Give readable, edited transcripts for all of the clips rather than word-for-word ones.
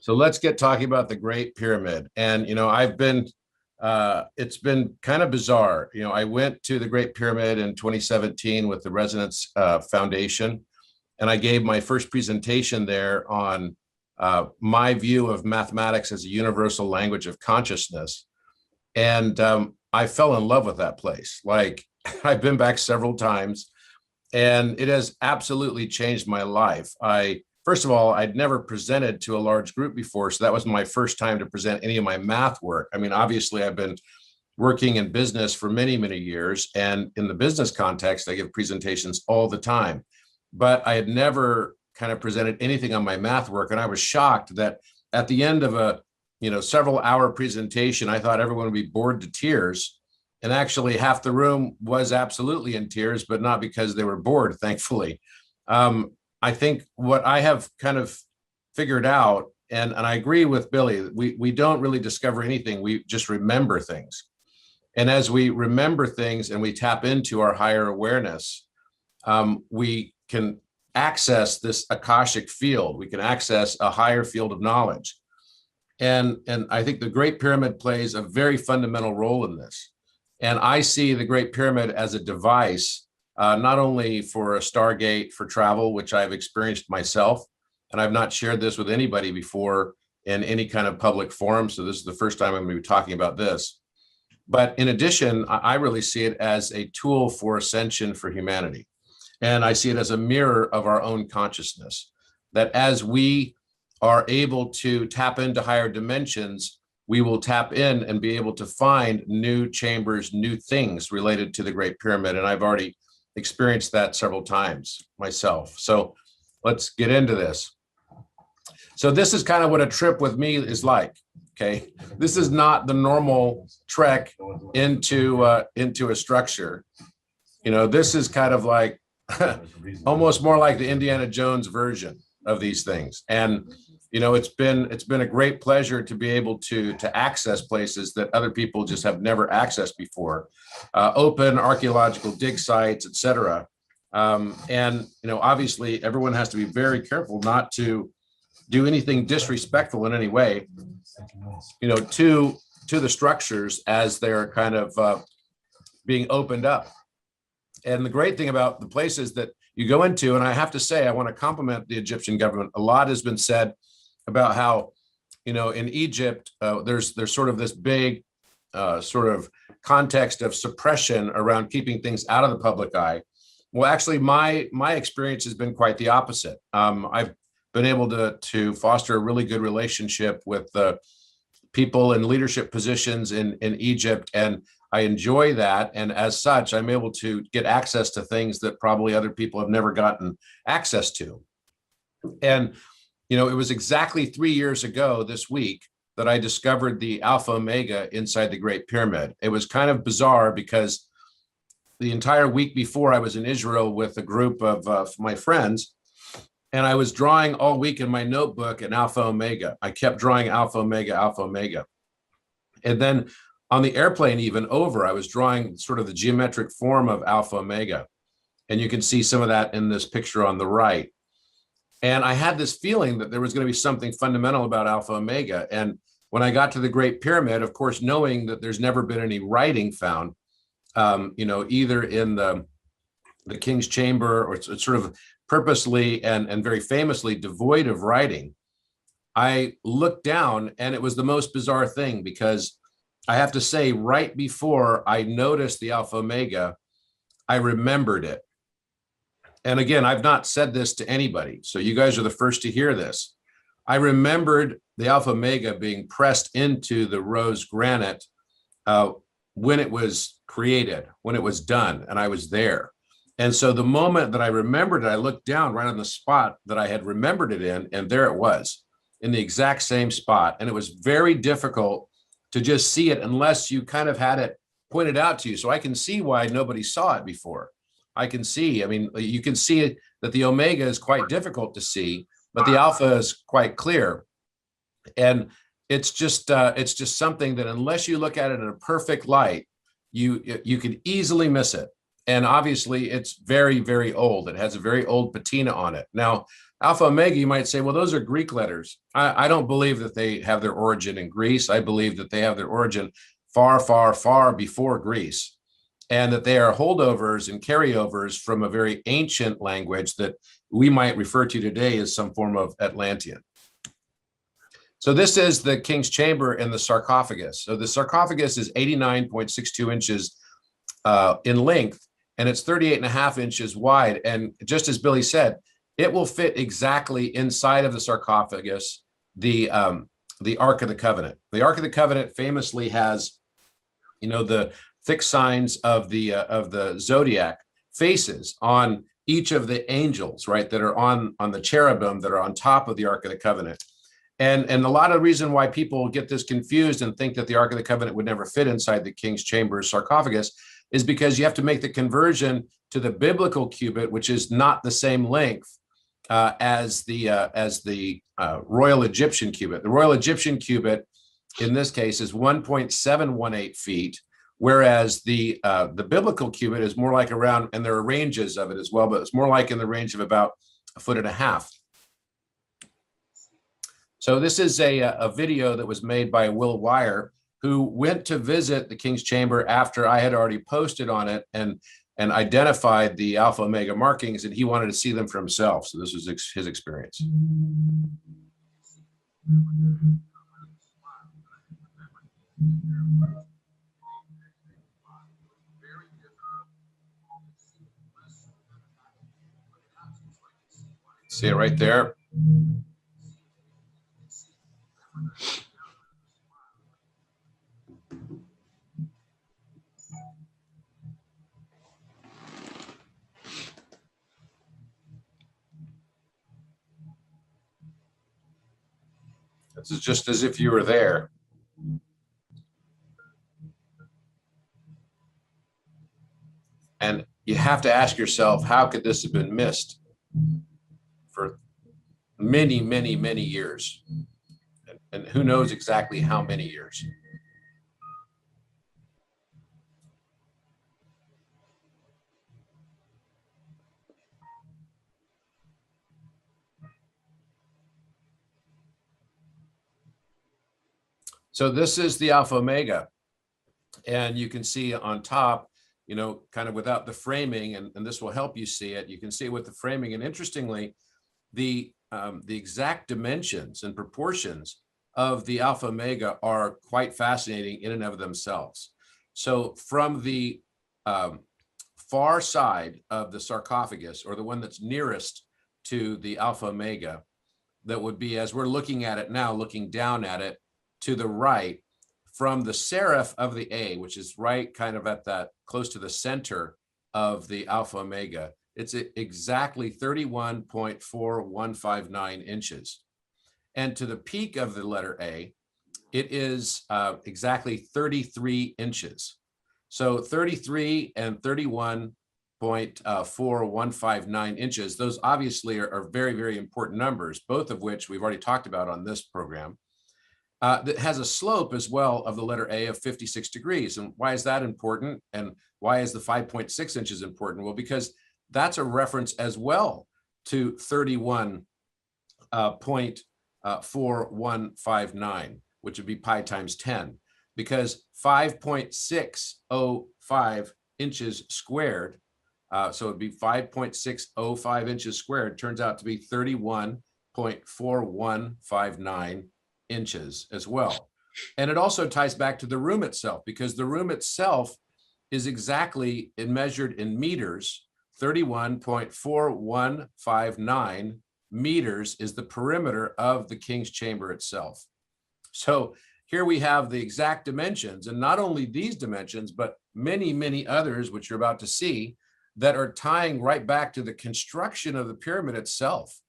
So let's get talking about the Great Pyramid. And, it's been kind of bizarre. I went to the Great Pyramid in 2017 with the Resonance Foundation, and I gave my first presentation there on my view of mathematics as a universal language of consciousness. And I fell in love with that place. Like, I've been back several times, and it has absolutely changed my life. First of all, I'd never presented to a large group before, so that was my first time to present any of my math work. I mean, obviously, I've been working in business for many, many years, and in the business context, I give presentations all the time. But I had never kind of presented anything on my math work, and I was shocked that at the end of a several hour presentation, I thought everyone would be bored to tears, and actually half the room was absolutely in tears, but not because they were bored, thankfully. I think what I have kind of figured out, and I agree with Billy, we don't really discover anything, we just remember things. And as we remember things and we tap into our higher awareness, we can access this Akashic field, we can access a higher field of knowledge. And I think the Great Pyramid plays a very fundamental role in this. And I see the Great Pyramid as a device, not only for a Stargate for travel, which I've experienced myself, and I've not shared this with anybody before in any kind of public forum, so this is the first time I'm going to be talking about this. But in addition, I really see it as a tool for ascension for humanity. And I see it as a mirror of our own consciousness, that as we are able to tap into higher dimensions, we will tap in and be able to find new chambers, new things related to the Great Pyramid. And I've already experienced that several times myself. So let's get into this. So this is kind of what a trip with me is like, okay? This is not the normal trek into a structure. This is kind of like almost more like the Indiana Jones version of these things. And it's been a great pleasure to be able to access places that other people just have never accessed before, open archaeological dig sites, etc. And obviously, everyone has to be very careful not to do anything disrespectful in any way, to the structures as they're kind of being opened up. And the great thing about the places that you go into, and I have to say, I want to compliment the Egyptian government. A lot has been said about how, in Egypt, there's sort of this big sort of context of suppression around keeping things out of the public eye. Well, actually, my experience has been quite the opposite. I've been able to foster a really good relationship with the people in leadership positions in Egypt, and I enjoy that. And as such, I'm able to get access to things that probably other people have never gotten access to. And it was exactly 3 years ago this week that I discovered the Alpha Omega inside the Great Pyramid. It was kind of bizarre because the entire week before I was in Israel with a group of my friends, and I was drawing all week in my notebook an Alpha Omega. I kept drawing Alpha Omega, Alpha Omega. And then on the airplane even over, I was drawing sort of the geometric form of Alpha Omega. And you can see some of that in this picture on the right. And I had this feeling that there was going to be something fundamental about Alpha Omega. And when I got to the Great Pyramid, of course, knowing that there's never been any writing found, either in the King's Chamber or it's sort of purposely and very famously devoid of writing, I looked down and it was the most bizarre thing, because I have to say, right before I noticed the Alpha Omega, I remembered it. And again, I've not said this to anybody, so you guys are the first to hear this. I remembered the Alpha Omega being pressed into the rose granite when it was created, when it was done, and I was there. And so the moment that I remembered it, I looked down right on the spot that I had remembered it in, and there it was, in the exact same spot. And it was very difficult to just see it unless you kind of had it pointed out to you. So I can see why nobody saw it before. I can see, you can see that the Omega is quite difficult to see, but the Alpha is quite clear. And it's just something that unless you look at it in a perfect light, you could easily miss it. And obviously it's very, very old. It has a very old patina on it. Now, Alpha Omega, you might say, well, those are Greek letters. I don't believe that they have their origin in Greece. I believe that they have their origin far, far, far before Greece, and that they are holdovers and carryovers from a very ancient language that we might refer to today as some form of Atlantean. So this is the king's chamber and the sarcophagus. So the sarcophagus is 89.62 inches in length, and it's 38.5 inches wide. And just as Billy said, it will fit exactly inside of the sarcophagus, the Ark of the Covenant. The Ark of the Covenant famously has, you know, the fixed signs of the zodiac faces on each of the angels, right, that are on the cherubim that are on top of the Ark of the Covenant. And a lot of reason why people get this confused and think that the Ark of the Covenant would never fit inside the king's chamber sarcophagus is because you have to make the conversion to the biblical cubit, which is not the same length as the Royal Egyptian cubit. The Royal Egyptian cubit, in this case, is 1.718 feet, whereas the biblical cubit is more like around, and there are ranges of it as well, but it's more like in the range of about 1.5 feet. So this is a video that was made by Will Wire, who went to visit the King's Chamber after I had already posted on it and identified the Alpha Omega markings, and he wanted to see them for himself. So this was his experience. See it right there? This is just as if you were there. And you have to ask yourself, how could this have been missed for many, many, many years? And who knows exactly how many years? So this is the Alpha Omega. And you can see on top, you know, kind of without the framing, and this will help you see it. You can see it with the framing. And interestingly, the exact dimensions and proportions of the Alpha Omega are quite fascinating in and of themselves. So from the far side of the sarcophagus, or the one that's nearest to the Alpha Omega, that would be, as we're looking at it now, looking down at it, to the right, from the serif of the A, which is right kind of at that, close to the center of the Alpha Omega, it's exactly 31.4159 inches. And to the peak of the letter A, it is exactly 33 inches. So 33 and 31.4159 inches, those obviously are very, very important numbers, both of which we've already talked about on this program. That has a slope as well of the letter A of 56 degrees. And why is that important? And why is the 5.6 inches important? Well, because that's a reference as well to 31.4159, which would be pi times 10, because 5.605 inches squared, so it'd be 5.605 inches squared, turns out to be 31.4159 inches as well. And it also ties back to the room itself, because the room itself is exactly measured in meters. 31.4159 meters is the perimeter of the King's Chamber itself. So here we have the exact dimensions, and not only these dimensions, but many, many others, which you're about to see, that are tying right back to the construction of the pyramid itself.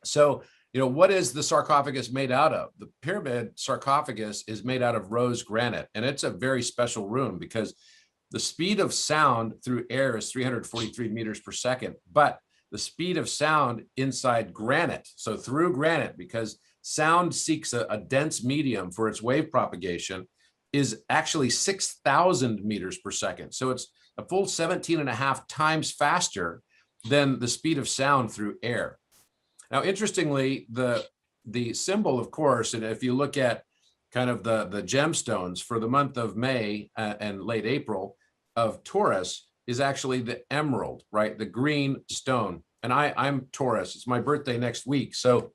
So, you know, what is the sarcophagus made out of? The pyramid sarcophagus is made out of rose granite, and it's a very special room because the speed of sound through air is 343 meters per second, but the speed of sound inside granite, so through granite, because sound seeks a dense medium for its wave propagation, is actually 6,000 meters per second. So it's a full 17.5 times faster than the speed of sound through air. Now, interestingly, the symbol, of course, and if you look at kind of the gemstones for the month of May and late April of Taurus is actually the emerald, right? The green stone. And I'm Taurus. It's my birthday next week. So,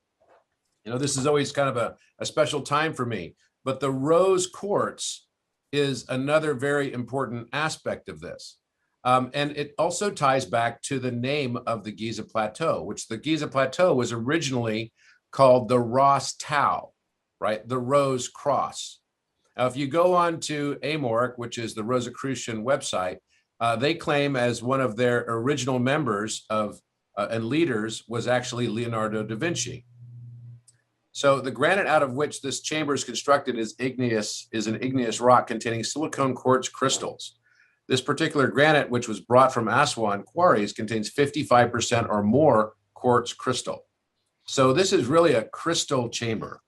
you know, this is always kind of a special time for me. But the rose quartz is another very important aspect of this. And it also ties back to the name of the Giza Plateau, which the Giza Plateau was originally called the Ras Tau, right? The Rose Cross. Now, if you go on to Amorc, which is the Rosicrucian website, they claim as one of their original members of and leaders was actually Leonardo da Vinci. So the granite out of which this chamber is constructed is an igneous rock containing silicon quartz crystals. This particular granite, which was brought from Aswan quarries, contains 55% or more quartz crystal. So this is really a crystal chamber.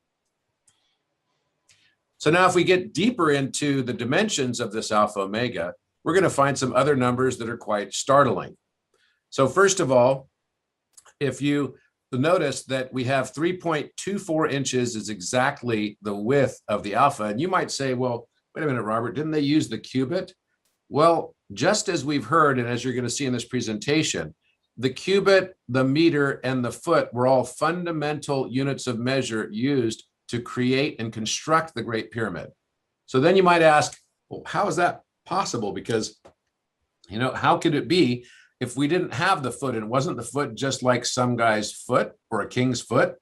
So now if we get deeper into the dimensions of this alpha omega, we're going to find some other numbers that are quite startling. So first of all, if you notice that we have 3.24 inches is exactly the width of the alpha. And you might say, well, wait a minute, Robert, didn't they use the cubit? Well, just as we've heard, and as you're going to see in this presentation, the cubit, the meter, and the foot were all fundamental units of measure used to create and construct the Great Pyramid. So then you might ask, well, how is that possible? Because, you know, how could it be if we didn't have the foot and it wasn't the foot just like some guy's foot or a king's foot?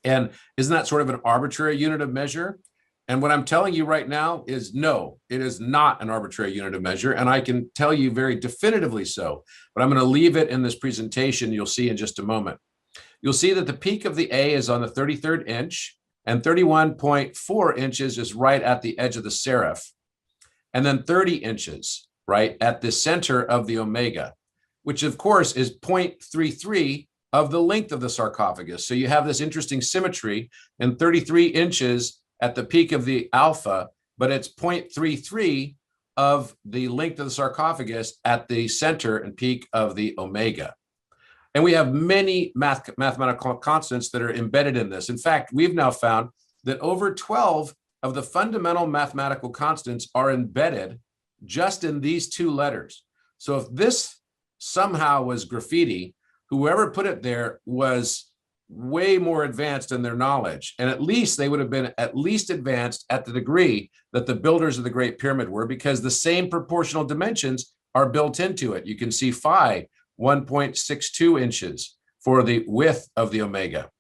And isn't that sort of an arbitrary unit of measure? And what I'm telling you right now is no, it is not an arbitrary unit of measure. And I can tell you very definitively so, but I'm going to leave it in this presentation. You'll see in just a moment. You'll see that the peak of the A is on the 33rd inch and 31.4 inches is right at the edge of the serif. And then 30 inches, right at the center of the omega, which of course is 0.33 of the length of the sarcophagus. So you have this interesting symmetry and 33 inches at the peak of the alpha, but it's 0.33 of the length of the sarcophagus at the center and peak of the omega. And we have many mathematical constants that are embedded in this. In fact, we've now found that over 12 of the fundamental mathematical constants are embedded just in these two letters. So if this somehow was graffiti, whoever put it there was way more advanced in their knowledge. And at least they would have been at least advanced at the degree that the builders of the Great Pyramid were, because the same proportional dimensions are built into it. You can see phi, 1.62 inches for the width of the omega.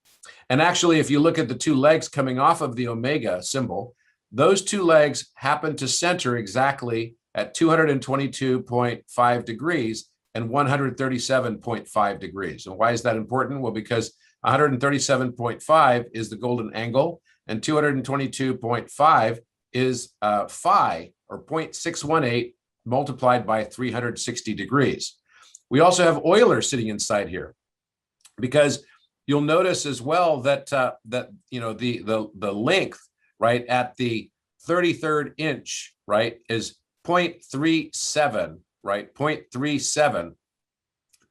And actually, if you look at the two legs coming off of the omega symbol, those two legs happen to center exactly at 222.5 degrees and 137.5 degrees. And why is that important? Well, because 137.5 is the golden angle, and 222.5 is phi, or 0.618 multiplied by 360 degrees. We also have Euler sitting inside here, because you'll notice as well that you know the length, right, at the 33rd inch, right, is 0.37, right, 0.37,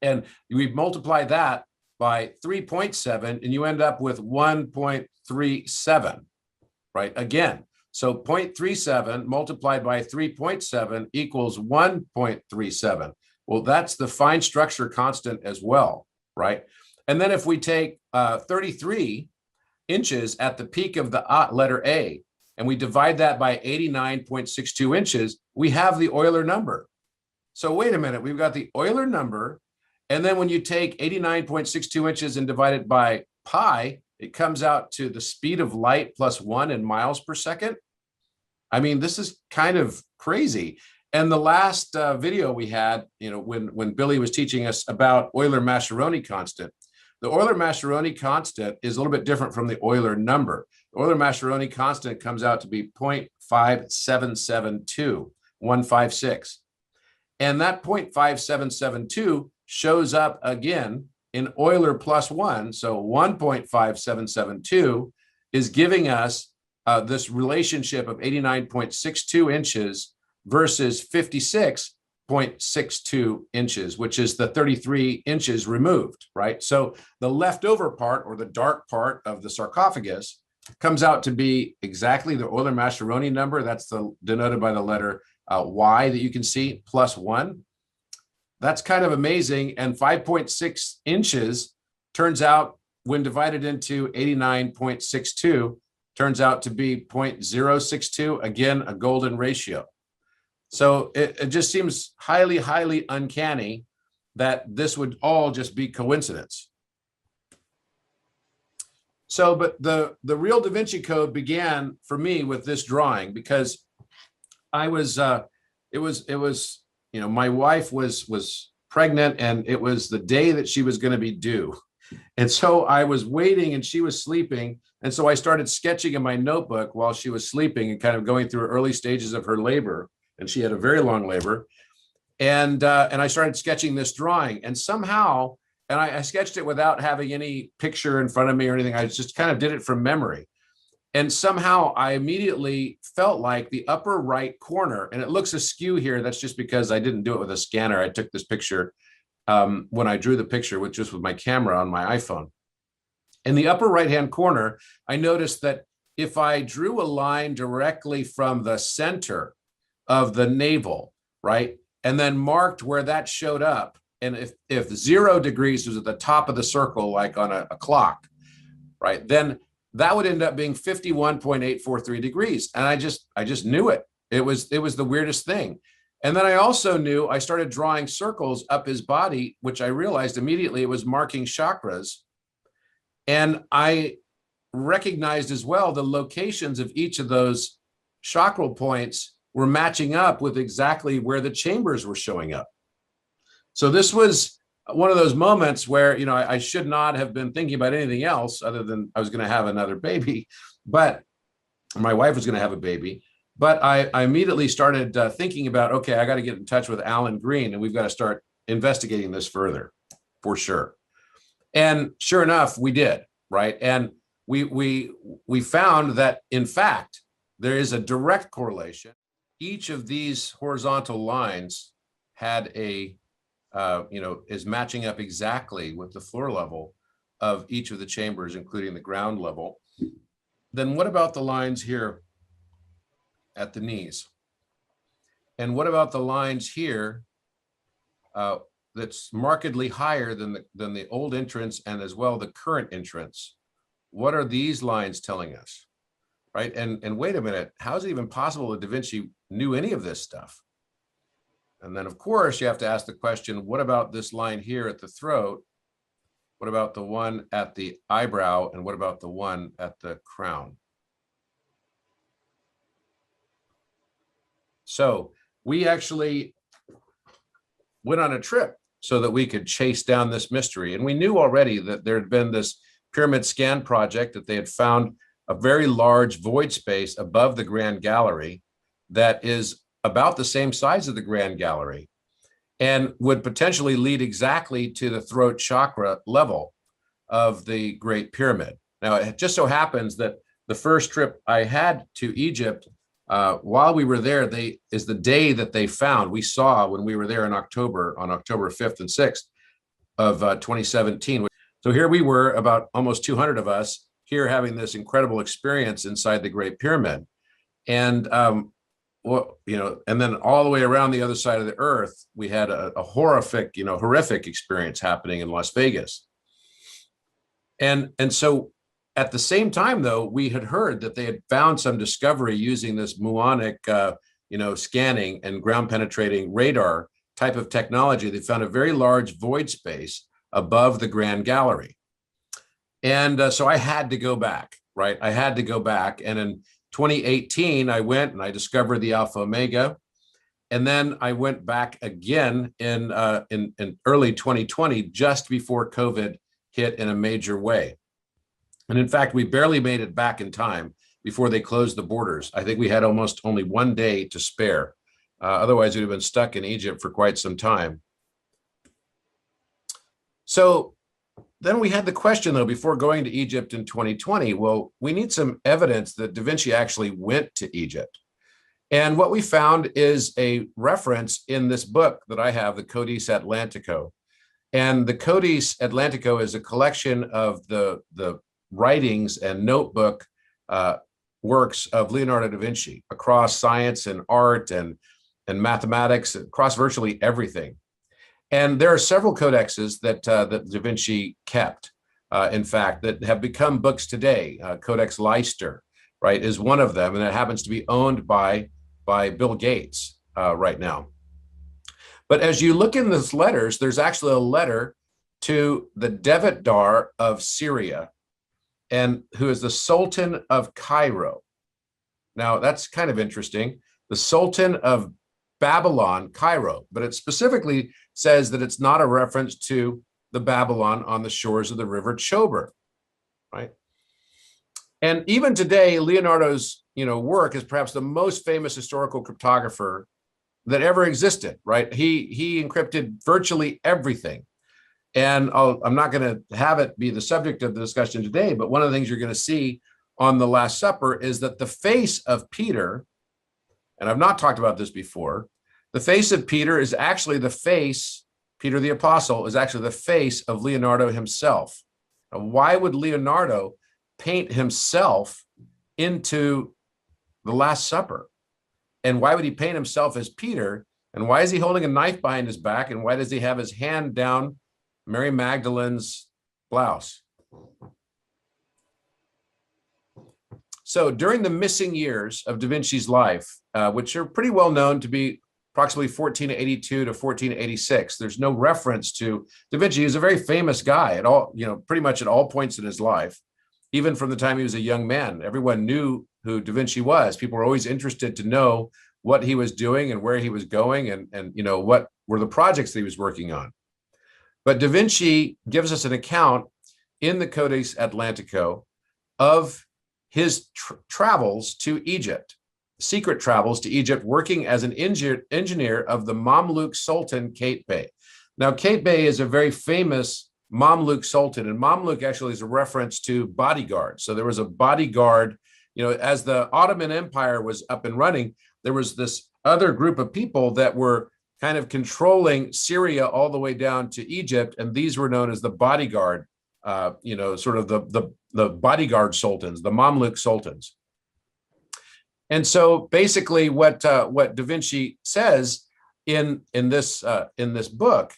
and we multiply that by 3.7, and you end up with 1.37, right? Again, so 0.37 multiplied by 3.7 equals 1.37. Well, that's the fine structure constant as well, right? And then if we take 33 inches at the peak of the letter A, and we divide that by 89.62 inches, we have the Euler number. So wait a minute, we've got the Euler number. And then when you take 89.62 inches and divide it by pi, it comes out to the speed of light plus 1 in miles per second. I mean, this is kind of crazy. And the last video we had, you know, when Billy was teaching us about Euler-Mascheroni constant, the Euler-Mascheroni constant is a little bit different from the Euler number. The Euler-Mascheroni constant comes out to be 0.5772, 156. And that 0.5772 shows up again in Euler plus 1. So 1.5772 is giving us this relationship of 89.62 inches versus 56, 0.62 inches, which is the 33 inches removed, right? So the leftover part, or the dark part of the sarcophagus, comes out to be exactly the Euler-Mascheroni number. That's denoted by the letter Y that you can see, +1. That's kind of amazing. And 5.6 inches turns out, when divided into 89.62, turns out to be 0.062, again, a golden ratio. So it just seems highly, highly uncanny that this would all just be coincidence. So, but the real Da Vinci Code began for me with this drawing, because I was, it was, you know, my wife was pregnant, and it was the day that she was going to be due. And so I was waiting and she was sleeping. And so I started sketching in my notebook while she was sleeping and kind of going through early stages of her labor. And she had a very long labor. And I started sketching this drawing, and somehow, and I sketched it without having any picture in front of me or anything. I just kind of did it from memory. And somehow I immediately felt like the upper right corner, and it looks askew here. That's just because I didn't do it with a scanner. I took this picture when I drew the picture with my camera on my iPhone. In the upper right-hand corner, I noticed that if I drew a line directly from the center of the navel, right, and then marked where that showed up, and if 0 degrees was at the top of the circle, like on a clock, right, then that would end up being 51.843 degrees. And I just knew it. It was the weirdest thing. And then I also knew, I started drawing circles up his body, which I realized immediately it was marking chakras. And I recognized as well the locations of each of those chakral points were matching up with exactly where the chambers were showing up. So this was one of those moments where, you know, I should not have been thinking about anything else other than I was going to have another baby, but my wife was going to have a baby. But I immediately started thinking about, okay, I got to get in touch with Alan Green, and we've got to start investigating this further, for sure. And sure enough, we did, right? And we found that, in fact, there is a direct correlation. Each of these horizontal lines had a, is matching up exactly with the floor level of each of the chambers, including the ground level. Then what about the lines here at the knees? And what about the lines here that's markedly higher than the old entrance, and as well the current entrance? What are these lines telling us, right? And wait a minute, how is it even possible that Da Vinci knew any of this stuff? And then of course you have to ask the question, what about this line here at the throat? What about the one at the eyebrow? And what about the one at the crown? So we actually went on a trip so that we could chase down this mystery. And we knew already that there had been this pyramid scan project, that they had found a very large void space above the Grand Gallery that is about the same size as the Grand Gallery and would potentially lead exactly to the throat chakra level of the Great Pyramid. Now, it just so happens that the first trip I had to Egypt, while we were there, is the day that they found, we saw when we were there in October, on October 5th and 6th of 2017. So here we were, about almost 200 of us here, having this incredible experience inside the Great Pyramid. And, well, you know, and then all the way around the other side of the earth, we had a horrific experience happening in Las Vegas. And so at the same time, though, we had heard that they had found some discovery using this muonic, scanning and ground penetrating radar type of technology. They found a very large void space above the Grand Gallery. And so I had to go back, right? I had to go back. And in 2018, I went and I discovered the Alpha Omega. And then I went back again in early 2020, just before COVID hit in a major way. And in fact, we barely made it back in time before they closed the borders. I think we had almost only 1 day to spare. Otherwise, we'd have been stuck in Egypt for quite some time. So then we had the question, though, before going to Egypt in 2020, well, we need some evidence that Da Vinci actually went to Egypt. And what we found is a reference in this book that I have, the Codex Atlantico. And the Codex Atlantico is a collection of the writings and notebook works of Leonardo da Vinci across science and art and mathematics, across virtually everything. And there are several codexes that da Vinci kept, in fact, that have become books today. Codex Leicester, right, is one of them, and it happens to be owned by Bill Gates right now. But as you look in those letters, there's actually a letter to the Devatdar of Syria, and who is the Sultan of Cairo. Now, that's kind of interesting. The Sultan of Babylon, Cairo, but it specifically says that it's not a reference to the Babylon on the shores of the river Chober, right? And even today, Leonardo's work is perhaps the most famous historical cryptographer that ever existed, right? He encrypted virtually everything. And I'm not going to have it be the subject of the discussion today, but one of the things you're going to see on the Last Supper is that the face of Peter, and I've not talked about this before, the face of Peter is actually the face, Peter the Apostle is actually the face of Leonardo himself. Now, why would Leonardo paint himself into the Last Supper? And why would he paint himself as Peter? And why is he holding a knife behind his back? And why does he have his hand down Mary Magdalene's blouse? So during the missing years of Da Vinci's life, which are pretty well known to be approximately 1482 to 1486, there's no reference to Da Vinci. He was a very famous guy at all, pretty much at all points in his life. Even from the time he was a young man, everyone knew who Da Vinci was. People were always interested to know what he was doing and where he was going, and what were the projects that he was working on. But Da Vinci gives us an account in the Codex Atlantico of his travels to Egypt, secret travels to Egypt, working as an engineer of the Mamluk Sultan Kate Bey. Now, Kate Bey is a very famous Mamluk Sultan, and Mamluk actually is a reference to bodyguard. So there was a bodyguard, as the Ottoman Empire was up and running, there was this other group of people that were kind of controlling Syria all the way down to Egypt, and these were known as the bodyguard, sort of the bodyguard sultans, the Mamluk sultans. And so basically what Da Vinci says in this book,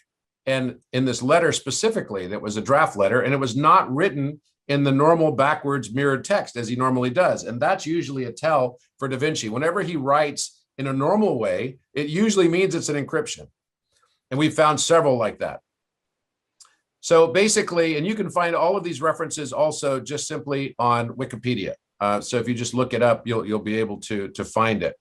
and in this letter specifically, that was a draft letter, and it was not written in the normal backwards mirrored text as he normally does. And that's usually a tell for Da Vinci. Whenever he writes in a normal way, it usually means it's an encryption. And we've found several like that. So basically, and you can find all of these references also just simply on Wikipedia. So if you just look it up, you'll be able to find it.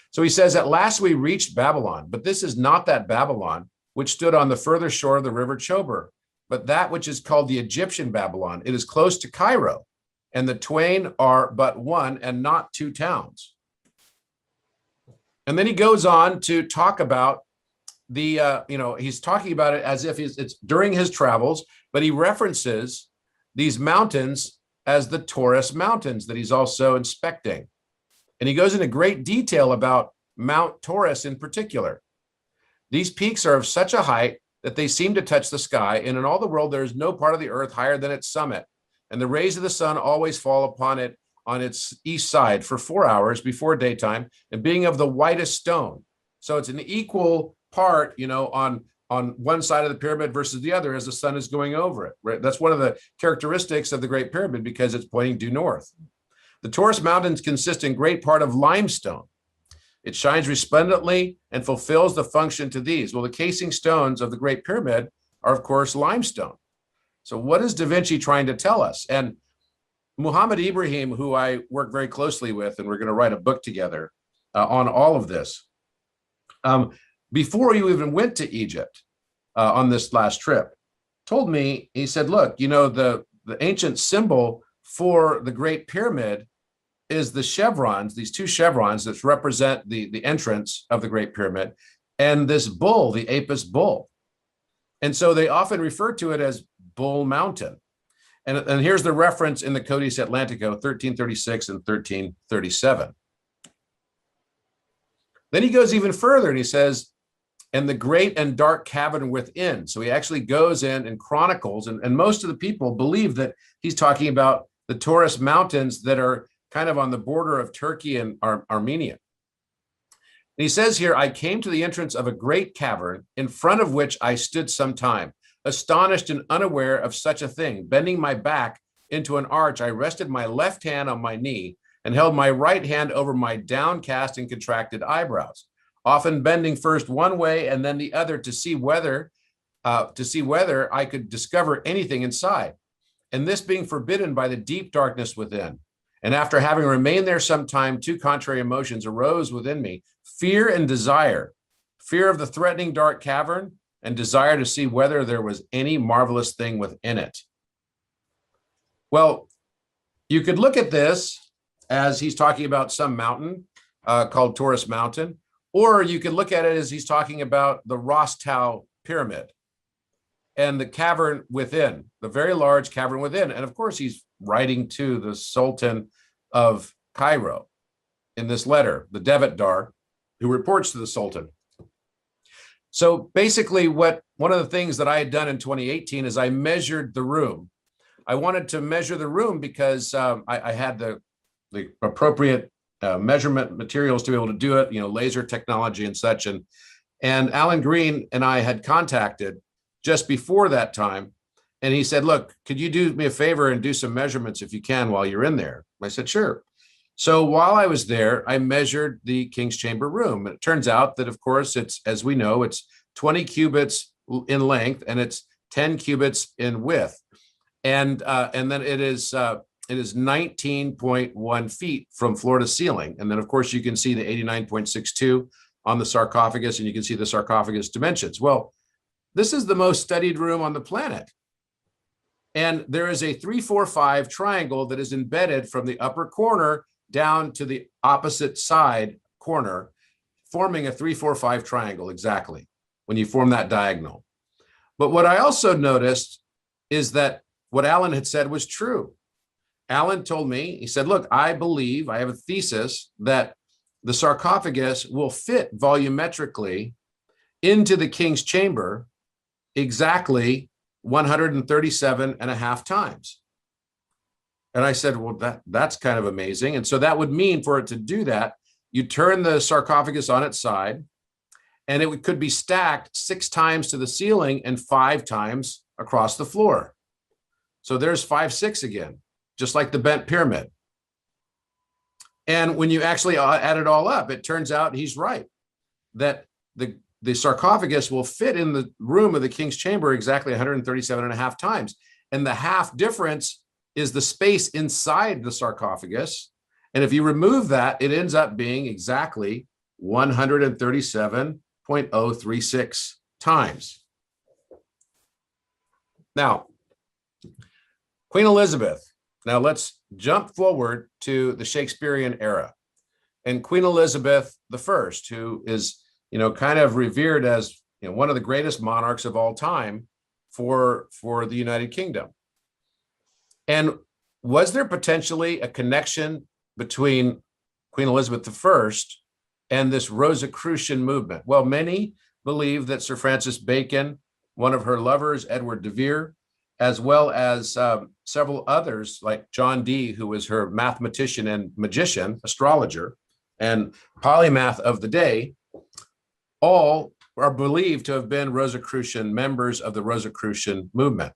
So he says, "At last we reached Babylon, but this is not that Babylon which stood on the further shore of the river Chober, but that which is called the Egyptian Babylon. It is close to Cairo, and the twain are but one and not two towns." And then he goes on to talk about he's talking about it as if it's during his travels, but he references these mountains as the Taurus Mountains that he's also inspecting. And he goes into great detail about Mount Taurus in particular. "These peaks are of such a height that they seem to touch the sky, and in all the world there is no part of the earth higher than its summit, and the rays of the sun always fall upon it on its east side for 4 hours before daytime, and being of the whitest stone." So it's an equal part, on one side of the pyramid versus the other as the sun is going over it, right? That's one of the characteristics of the Great Pyramid, because it's pointing due north. "The Taurus Mountains consist in great part of limestone. It shines resplendently and fulfills the function to these." Well, the casing stones of the Great Pyramid are, of course, limestone. So what is Da Vinci trying to tell us? And Muhammad Ibrahim, who I work very closely with, and we're going to write a book together on all of this. Before you even went to Egypt on this last trip, told me, he said, "Look, the ancient symbol for the Great Pyramid is the chevrons, these two chevrons that represent the entrance of the Great Pyramid, and this bull, the Apis bull. And so they often refer to it as Bull Mountain. And here's the reference in the Codex Atlantico, 1336 and 1337. Then he goes even further and he says, and the great and dark cavern within. So he actually goes in and chronicles, and most of the people believe that he's talking about the Taurus Mountains that are kind of on the border of Turkey and Armenia. And he says here, I came to the entrance of a great cavern, in front of which I stood some time, astonished and unaware of such a thing. Bending my back into an arch, I rested my left hand on my knee and held my right hand over my downcast and contracted eyebrows, often bending first one way and then the other to see whether I could discover anything inside. And this being forbidden by the deep darkness within. And after having remained there some time, two contrary emotions arose within me, fear and desire, fear of the threatening dark cavern and desire to see whether there was any marvelous thing within it. Well, you could look at this as he's talking about some mountain called Taurus Mountain, or you could look at it as he's talking about the Rostau Pyramid and the cavern within, the very large cavern within. And of course, he's writing to the Sultan of Cairo in this letter, the Devatdar, who reports to the Sultan. So basically, one of the things that I had done in 2018 is I measured the room. I wanted to measure the room because I had the appropriate measurement materials to be able to do it, laser technology and such. And Alan Green and I had contacted just before that time. And he said, look, could you do me a favor and do some measurements if you can while you're in there? I said, sure. So while I was there, I measured the King's Chamber room. And it turns out that, of course, it's, as we know, it's 20 cubits in length and it's 10 cubits in width. And then it is 19.1 feet from floor to ceiling. And then, of course, you can see the 89.62 on the sarcophagus, and you can see the sarcophagus dimensions. Well, this is the most studied room on the planet. And there is a 3-4-5 triangle that is embedded from the upper corner down to the opposite side corner, forming a 3-4-5 triangle exactly when you form that diagonal. But what I also noticed is that what Alan had said was true. Alan told me, he said, look, I believe, I have a thesis that the sarcophagus will fit volumetrically into the King's Chamber exactly 137.5 times. And I said, well, that's kind of amazing. And so that would mean for it to do that, you turn the sarcophagus on its side and it could be stacked 6 times to the ceiling and 5 times across the floor. So there's 5, 6 again, just like the bent pyramid. And when you actually add it all up, it turns out he's right, that the sarcophagus will fit in the room of the King's Chamber exactly 137.5 times. And the half difference is the space inside the sarcophagus. And if you remove that, it ends up being exactly 137.036 times. Now, Queen Elizabeth. Now let's jump forward to the Shakespearean era. And Queen Elizabeth I, who is kind of revered as one of the greatest monarchs of all time for the United Kingdom. And was there potentially a connection between Queen Elizabeth I and this Rosicrucian movement? Well, many believe that Sir Francis Bacon, one of her lovers, Edward de Vere, as well as several others like John Dee, who was her mathematician and magician, astrologer, and polymath of the day, all are believed to have been Rosicrucian members of the Rosicrucian movement.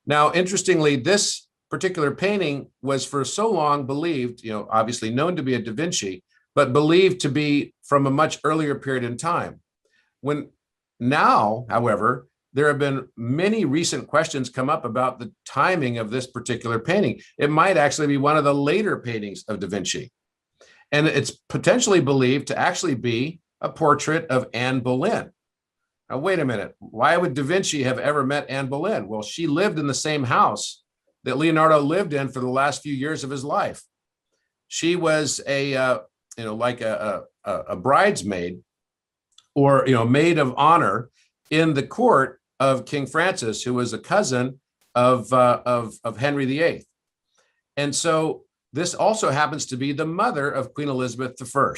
Now, interestingly, this particular painting was for so long believed, obviously known to be a Da Vinci, but believed to be from a much earlier period in time. When now, however, there have been many recent questions come up about the timing of this particular painting. It might actually be one of the later paintings of Da Vinci. And it's potentially believed to actually be a portrait of Anne Boleyn. Now, wait a minute. Why would Da Vinci have ever met Anne Boleyn? Well, she lived in the same house that Leonardo lived in for the last few years of his life. She was a bridesmaid or, maid of honor in the court of King Francis, who was a cousin of Henry VIII. And so this also happens to be the mother of Queen Elizabeth I.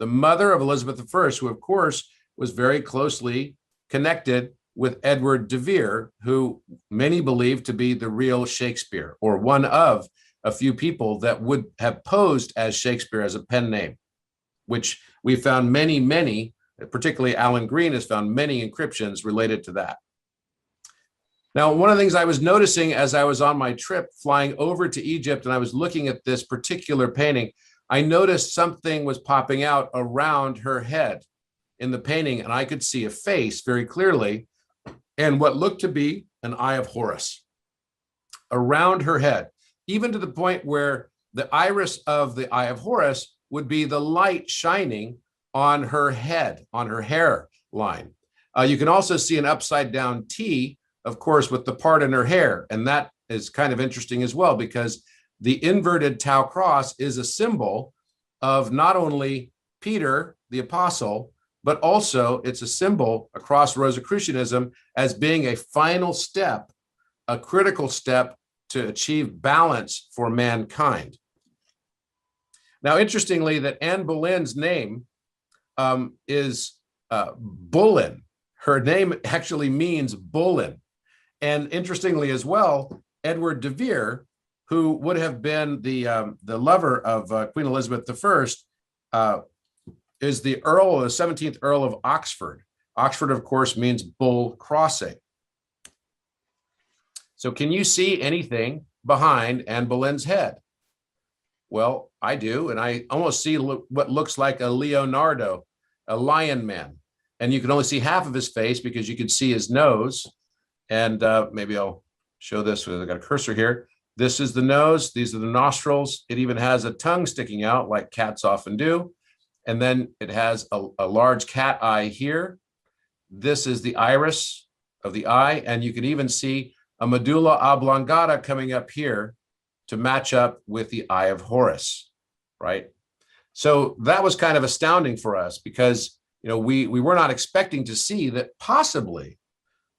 the mother of Elizabeth I, who of course was very closely connected with Edward de Vere, who many believe to be the real Shakespeare, or one of a few people that would have posed as Shakespeare as a pen name, which we found many, particularly Alan Green has found many encryptions related to that. Now, one of the things I was noticing as I was on my trip flying over to Egypt and I was looking at this particular painting, I noticed something was popping out around her head in the painting, and I could see a face very clearly and what looked to be an eye of Horus around her head, even to the point where the iris of the eye of Horus would be the light shining on her head, on her hairline. You can also see an upside down T, of course, with the part in her hair. And that is kind of interesting as well, because the inverted Tau cross is a symbol of not only Peter, the apostle, but also it's a symbol across Rosicrucianism as being a final step, a critical step to achieve balance for mankind. Now, interestingly, that Anne Boleyn's name is Bullen. Her name actually means Bullen. And interestingly as well, Edward de Vere, who would have been the lover of Queen Elizabeth I, is the 17th Earl of Oxford. Oxford, of course, means bull crossing. So can you see anything behind Anne Boleyn's head? Well, I do, and I almost see what looks like a Leonardo, a lion man. And you can only see half of his face because you can see his nose. And maybe I'll show this. I've got a cursor here. This is the nose. These are the nostrils. It even has a tongue sticking out like cats often do. And then it has a large cat eye here. This is the iris of the eye. And you can even see a medulla oblongata coming up here to match up with the eye of Horus, right? So that was kind of astounding for us because, you know, we were not expecting to see that possibly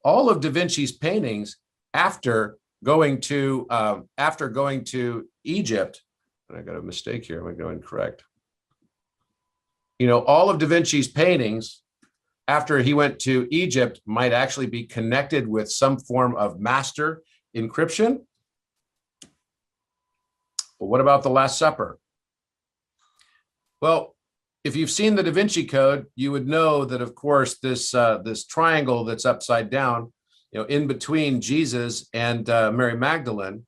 all of Da Vinci's paintings after going to Egypt, and I got a mistake here, am I going correct? You know, all of Da Vinci's paintings after he went to Egypt might actually be connected with some form of master encryption. But what about the Last Supper? Well, if you've seen the Da Vinci Code, you would know that, of course, this triangle that's upside down, you know, in between Jesus and Mary Magdalene,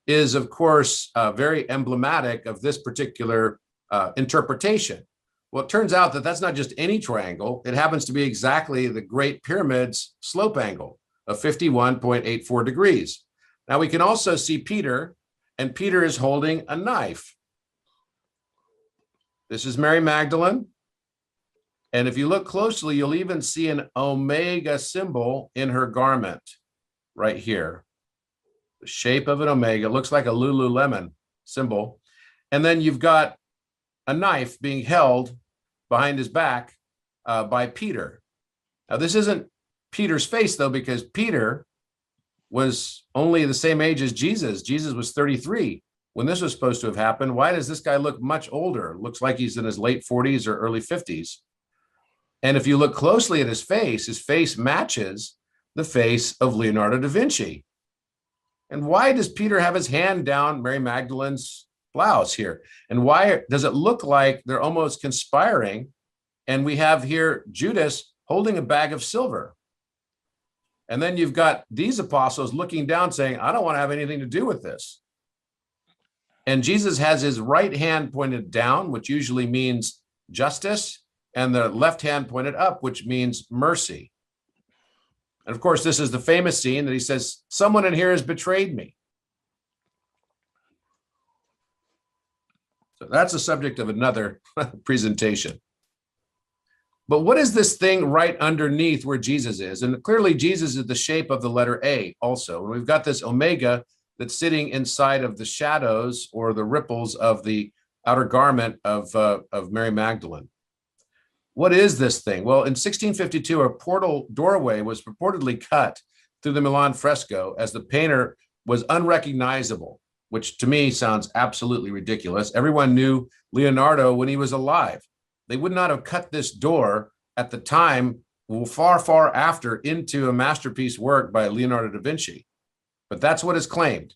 is, of course, very emblematic of this particular interpretation. Well, it turns out that that's not just any triangle. It happens to be exactly the Great Pyramid's slope angle of 51.84 degrees. Now, we can also see Peter, and Peter is holding a knife. This is Mary Magdalene. And if you look closely, you'll even see an omega symbol in her garment right here. The shape of an omega. It looks like a Lululemon symbol. And then you've got a knife being held behind his back by Peter. Now, this isn't Peter's face, though, because Peter was only the same age as Jesus. Jesus was 33 when this was supposed to have happened. Why does this guy look much older? Looks like he's in his late 40s or early 50s. And if you look closely at his face matches the face of Leonardo da Vinci. And why does Peter have his hand down Mary Magdalene's blouse here? And why does it look like they're almost conspiring? And we have here Judas holding a bag of silver. And then you've got these apostles looking down saying, I don't want to have anything to do with this. And Jesus has his right hand pointed down, which usually means justice, and the left hand pointed up, which means mercy. And of course, this is the famous scene that he says, someone in here has betrayed me. So that's the subject of another presentation. But what is this thing right underneath where Jesus is? And clearly Jesus is the shape of the letter A also. And we've got this omega that's sitting inside of the shadows or the ripples of the outer garment of Mary Magdalene. What is this thing? Well, in 1652, a portal doorway was purportedly cut through the Milan fresco as the painter was unrecognizable, which to me sounds absolutely ridiculous. Everyone knew Leonardo when he was alive. they would not have cut this door at the time, far, far after, into a masterpiece work by Leonardo da Vinci. But that's what is claimed.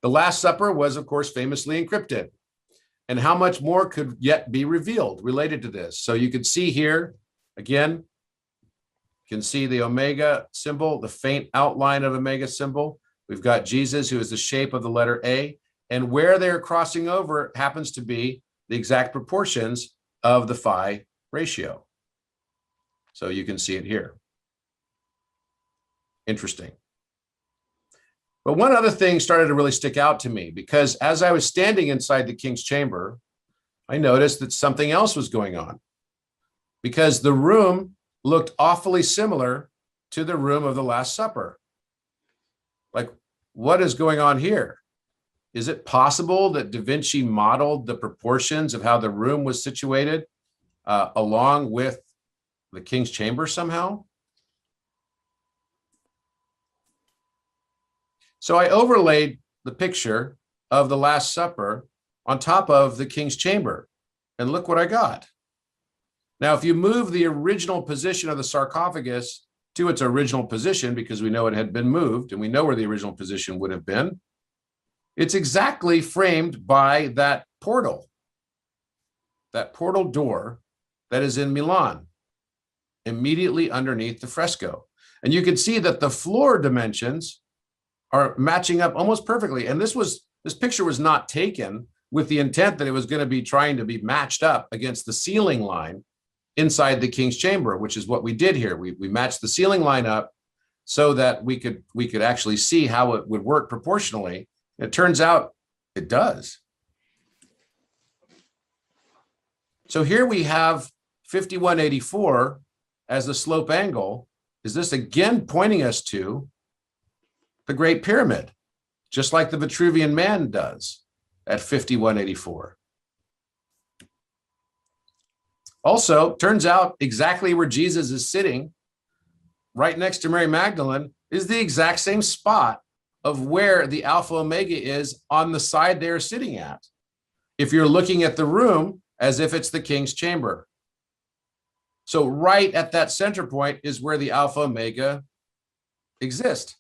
The Last Supper was, of course, famously encrypted. And how much more could yet be revealed related to this? So you can see here, again, you can see the omega symbol, the faint outline of omega symbol. We've got Jesus, who is the shape of the letter A. And where they're crossing over happens to be the exact proportions of the phi ratio. So you can see it here. Interesting. But one other thing started to really stick out to me, because as I was standing inside the king's chamber, I noticed that something else was going on, because the room looked awfully similar to the room of the Last Supper. Like, what is going on here? Is it possible that Da Vinci modeled the proportions of how the room was situated along with the king's chamber somehow? So I overlaid the picture of the Last Supper on top of the king's chamber, and look what I got. Now, if you move the original position of the sarcophagus to its original position, because we know it had been moved and we know where the original position would have been, it's exactly framed by that portal door that is in Milan, immediately underneath the fresco. And you can see that the floor dimensions are matching up almost perfectly. And this picture was not taken with the intent that it was going to be trying to be matched up against the ceiling line inside the king's chamber, which is what we did here. We matched the ceiling line up so that we could actually see how it would work proportionally. It turns out it does. So here we have 5184 as the slope angle. Is this again pointing us to the Great Pyramid, just like the Vitruvian Man does at 5184. Also, turns out exactly where Jesus is sitting, right next to Mary Magdalene, is the exact same spot of where the Alpha Omega is on the side they're sitting at, if you're looking at the room as if it's the king's chamber. So right at that center point is where the Alpha Omega exist.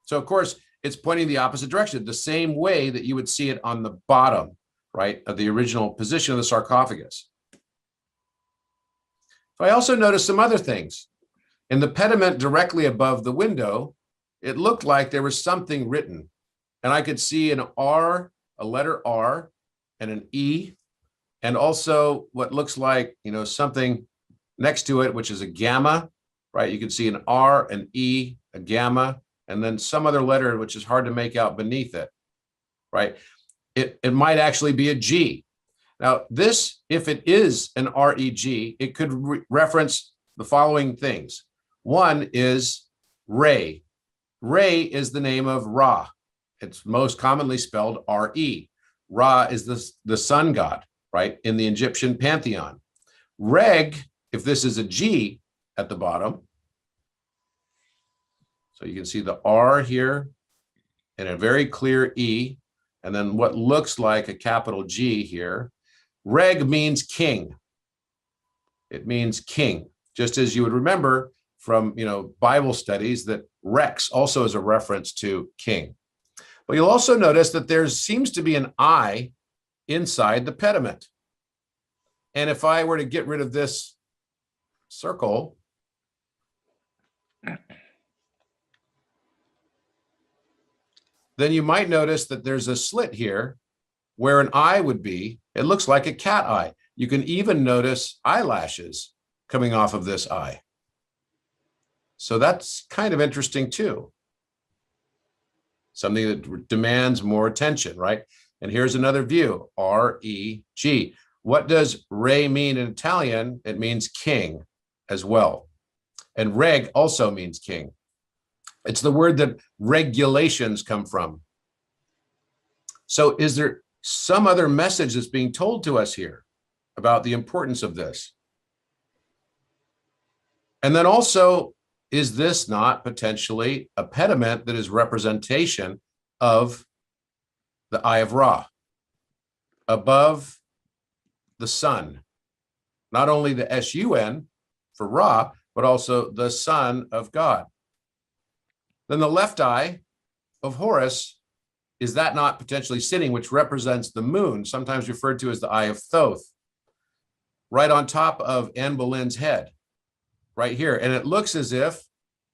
So of course, it's pointing the opposite direction, the same way that you would see it on the bottom, right, of the original position of the sarcophagus. So I also noticed some other things. In the pediment directly above the window, it looked like there was something written. And I could see an R, a letter R, and an E, and also what looks like, something next to it, which is a gamma, right? You can see an R, an E, a gamma, and then some other letter, which is hard to make out beneath it, right? It might actually be a G. Now this, if it is an REG, it could reference the following things. One is Re. Re is the name of Ra. It's most commonly spelled R-E. Ra is the sun god, right, in the Egyptian pantheon. Reg, if this is a G at the bottom, so you can see the R here and a very clear E, and then what looks like a capital G here. Reg means king. It means king, just as you would remember from Bible studies that Rex also is a reference to king. But you'll also notice that there seems to be an I inside the pediment. And if I were to get rid of this circle, then you might notice that there's a slit here where an eye would be. It looks like a cat eye. You can even notice eyelashes coming off of this eye. So that's kind of interesting too. Something that demands more attention, right? And here's another view, R-E-G. What does re mean in Italian? It means king as well. And reg also means king. It's the word that regulations come from. So is there some other message that's being told to us here about the importance of this? And then also, is this not potentially a pediment that is representation of the Eye of Ra? above the sun. Not only the S-U-N for Ra, but also the Son of God. Then the left eye of Horus, is that not potentially sitting, which represents the moon, sometimes referred to as the eye of Thoth, right on top of Anne Boleyn's head, right here. And it looks as if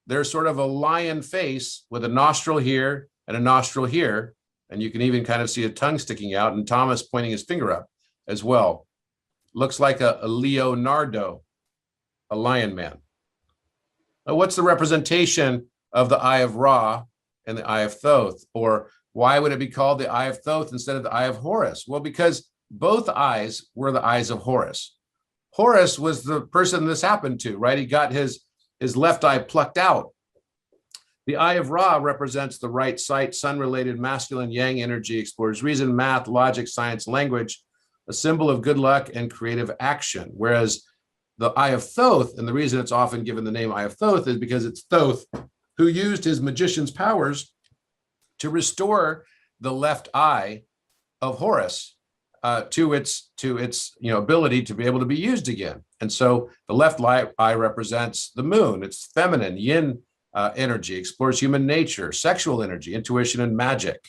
there's sort of a lion face with a nostril here and a nostril here. And you can even kind of see a tongue sticking out, and Thomas pointing his finger up as well. Looks like a Leonardo, a lion man. Now, what's the representation of the eye of Ra and the eye of Thoth? Or why would it be called the eye of Thoth instead of the eye of Horus? Well, because both eyes were the eyes of Horus. Horus was the person this happened to, right? He got his left eye plucked out. The eye of Ra represents the right sight, sun-related masculine yang energy, explores reason, math, logic, science, language, a symbol of good luck and creative action. Whereas the eye of Thoth, and the reason it's often given the name eye of Thoth is because it's Thoth who used his magician's powers to restore the left eye of Horus to its ability to be able to be used again. And so the left eye represents the moon. It's feminine, yin energy, explores human nature, sexual energy, intuition, and magic.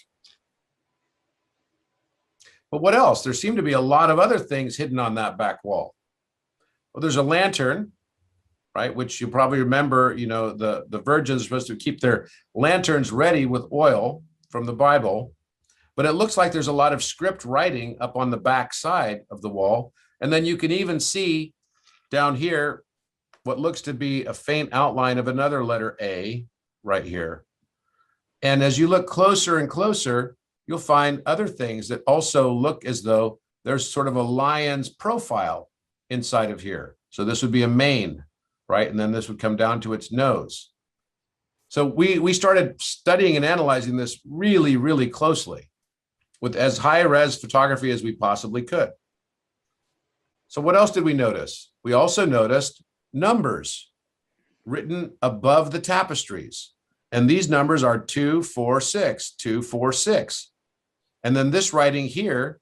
But what else? There seem to be a lot of other things hidden on that back wall. Well, there's a lantern, right? Which you probably remember, the virgins are supposed to keep their lanterns ready with oil from the Bible. But it looks like there's a lot of script writing up on the back side of the wall. And then you can even see down here what looks to be a faint outline of another letter A right here. And as you look closer and closer, you'll find other things that also look as though there's sort of a lion's profile inside of here. So this would be a mane, right? And then this would come down to its nose. So we started studying and analyzing this really, really closely with as high res photography as we possibly could. So what else did we notice? We also noticed numbers written above the tapestries. And these numbers are 246, 246. And then this writing here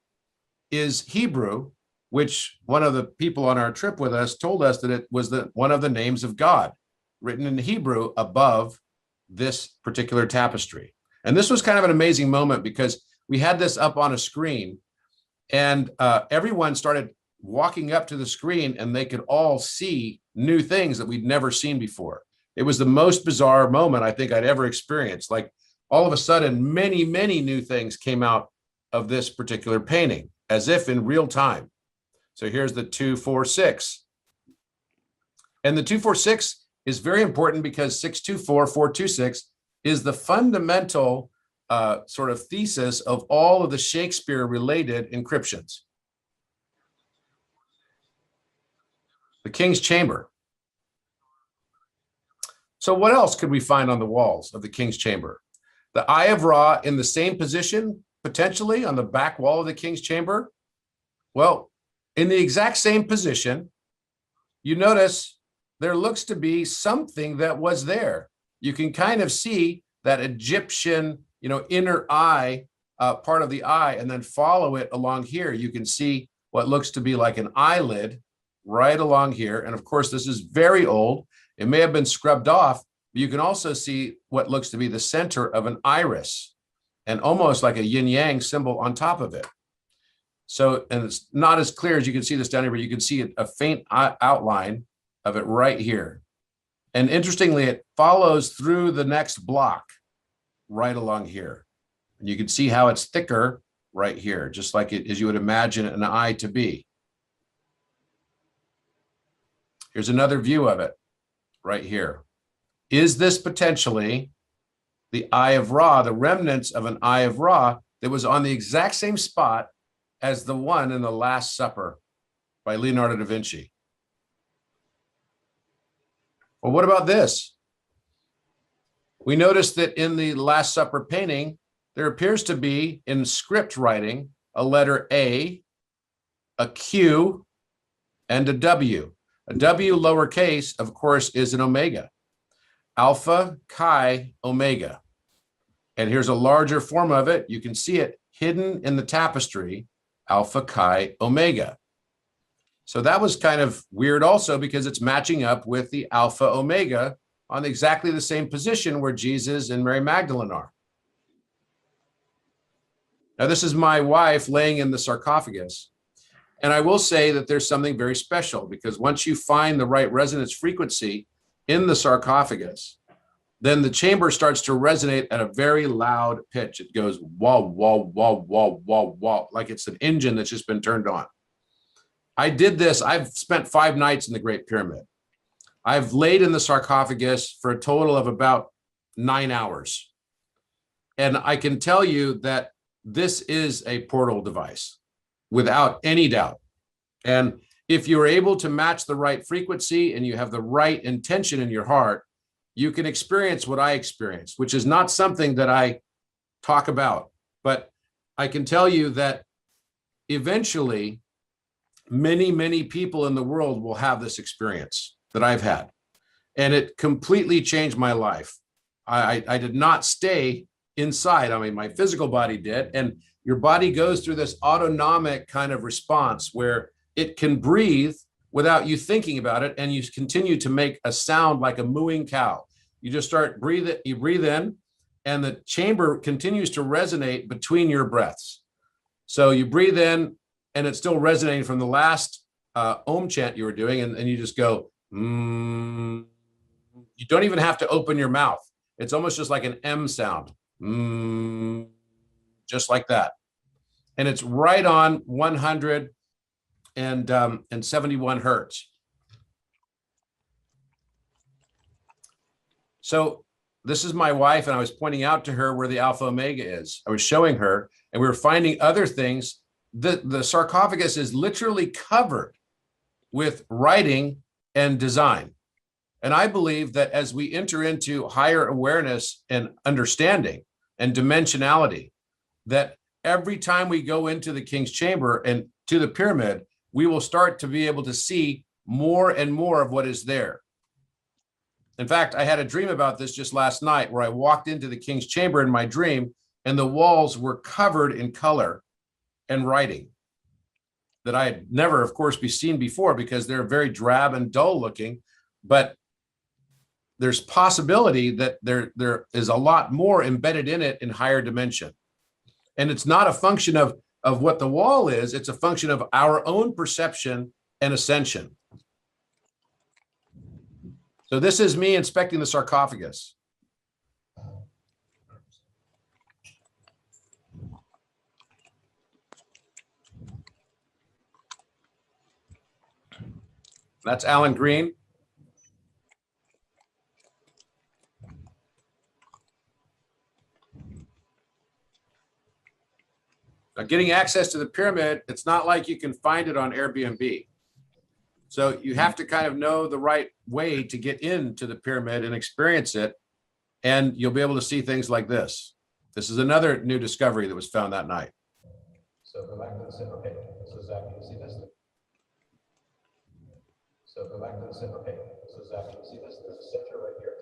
is Hebrew, which one of the people on our trip with us told us that it was one of the names of God written in Hebrew above this particular tapestry. And this was kind of an amazing moment because we had this up on a screen and everyone started walking up to the screen and they could all see new things that we'd never seen before. It was the most bizarre moment I think I'd ever experienced. Like all of a sudden, many, many new things came out of this particular painting as if in real time. So here's the 246. And the 246 is very important because 624, 426 is the fundamental sort of thesis of all of the Shakespeare-related encryptions. The King's Chamber. So what else could we find on the walls of the King's Chamber? The Eye of Ra in the same position, potentially on the back wall of the King's Chamber. Well, in the exact same position, you notice there looks to be something that was there. You can kind of see that Egyptian, inner eye, part of the eye, and then follow it along here. You can see what looks to be like an eyelid right along here. And of course, this is very old. It may have been scrubbed off, but you can also see what looks to be the center of an iris and almost like a yin-yang symbol on top of it. So, and it's not as clear as you can see this down here, but you can see a faint outline of it right here. And interestingly, it follows through the next block right along here. And you can see how it's thicker right here, just like it as you would imagine an eye to be. Here's another view of it right here. Is this potentially the Eye of Ra, the remnants of an Eye of Ra that was on the exact same spot as the one in the Last Supper by Leonardo da Vinci? Well, what about this? We noticed that in the Last Supper painting, there appears to be in script writing a letter A, a Q, and a W. A W lowercase, of course, is an omega. Alpha, Chi, Omega. And here's a larger form of it. You can see it hidden in the tapestry Alpha Chi Omega. So that was kind of weird also because it's matching up with the Alpha Omega on exactly the same position where Jesus and Mary Magdalene are. Now, this is my wife laying in the sarcophagus. And I will say that there's something very special because once you find the right resonance frequency in the sarcophagus, then the chamber starts to resonate at a very loud pitch. It goes wah, wah, wah, wah, wah, wah, like it's an engine that's just been turned on. I did this. I've spent 5 nights in the Great Pyramid. I've laid in the sarcophagus for a total of about 9 hours. And I can tell you that this is a portal device without any doubt. And if you're able to match the right frequency and you have the right intention in your heart, you can experience what I experienced, which is not something that I talk about. But I can tell you that eventually, many, many people in the world will have this experience that I've had. And it completely changed my life. I did not stay inside. I mean, my physical body did. And your body goes through this autonomic kind of response where it can breathe without you thinking about it. And you continue to make a sound like a mooing cow. You just start breathing, you breathe in, and the chamber continues to resonate between your breaths. So you breathe in, and it's still resonating from the last Om chant you were doing, and you just go, mm. You don't even have to open your mouth. It's almost just like an M sound, mm, just like that. And it's right on 171 hertz. So this is my wife, and I was pointing out to her where the Alpha Omega is. I was showing her, and we were finding other things. The sarcophagus is literally covered with writing and design. And I believe that as we enter into higher awareness and understanding and dimensionality, that every time we go into the King's Chamber and to the pyramid, we will start to be able to see more and more of what is there. In fact, I had a dream about this just last night where I walked into the King's Chamber in my dream, and the walls were covered in color and writing that I had never, of course, seen before because they're very drab and dull looking. But there's possibility that there is a lot more embedded in it in higher dimension. And it's not a function of what the wall is, it's a function of our own perception and ascension. So this is me inspecting the sarcophagus. That's Alan Green. Now, getting access to the pyramid, it's not like you can find it on Airbnb. So you have to kind of know the right way to get into the pyramid and experience it. And you'll be able to see things like this. This is another new discovery that was found that night. So go back to the center. Okay. So Zach, you see this? So go back to the center. Okay. So Zach, you see this? There's a center right here.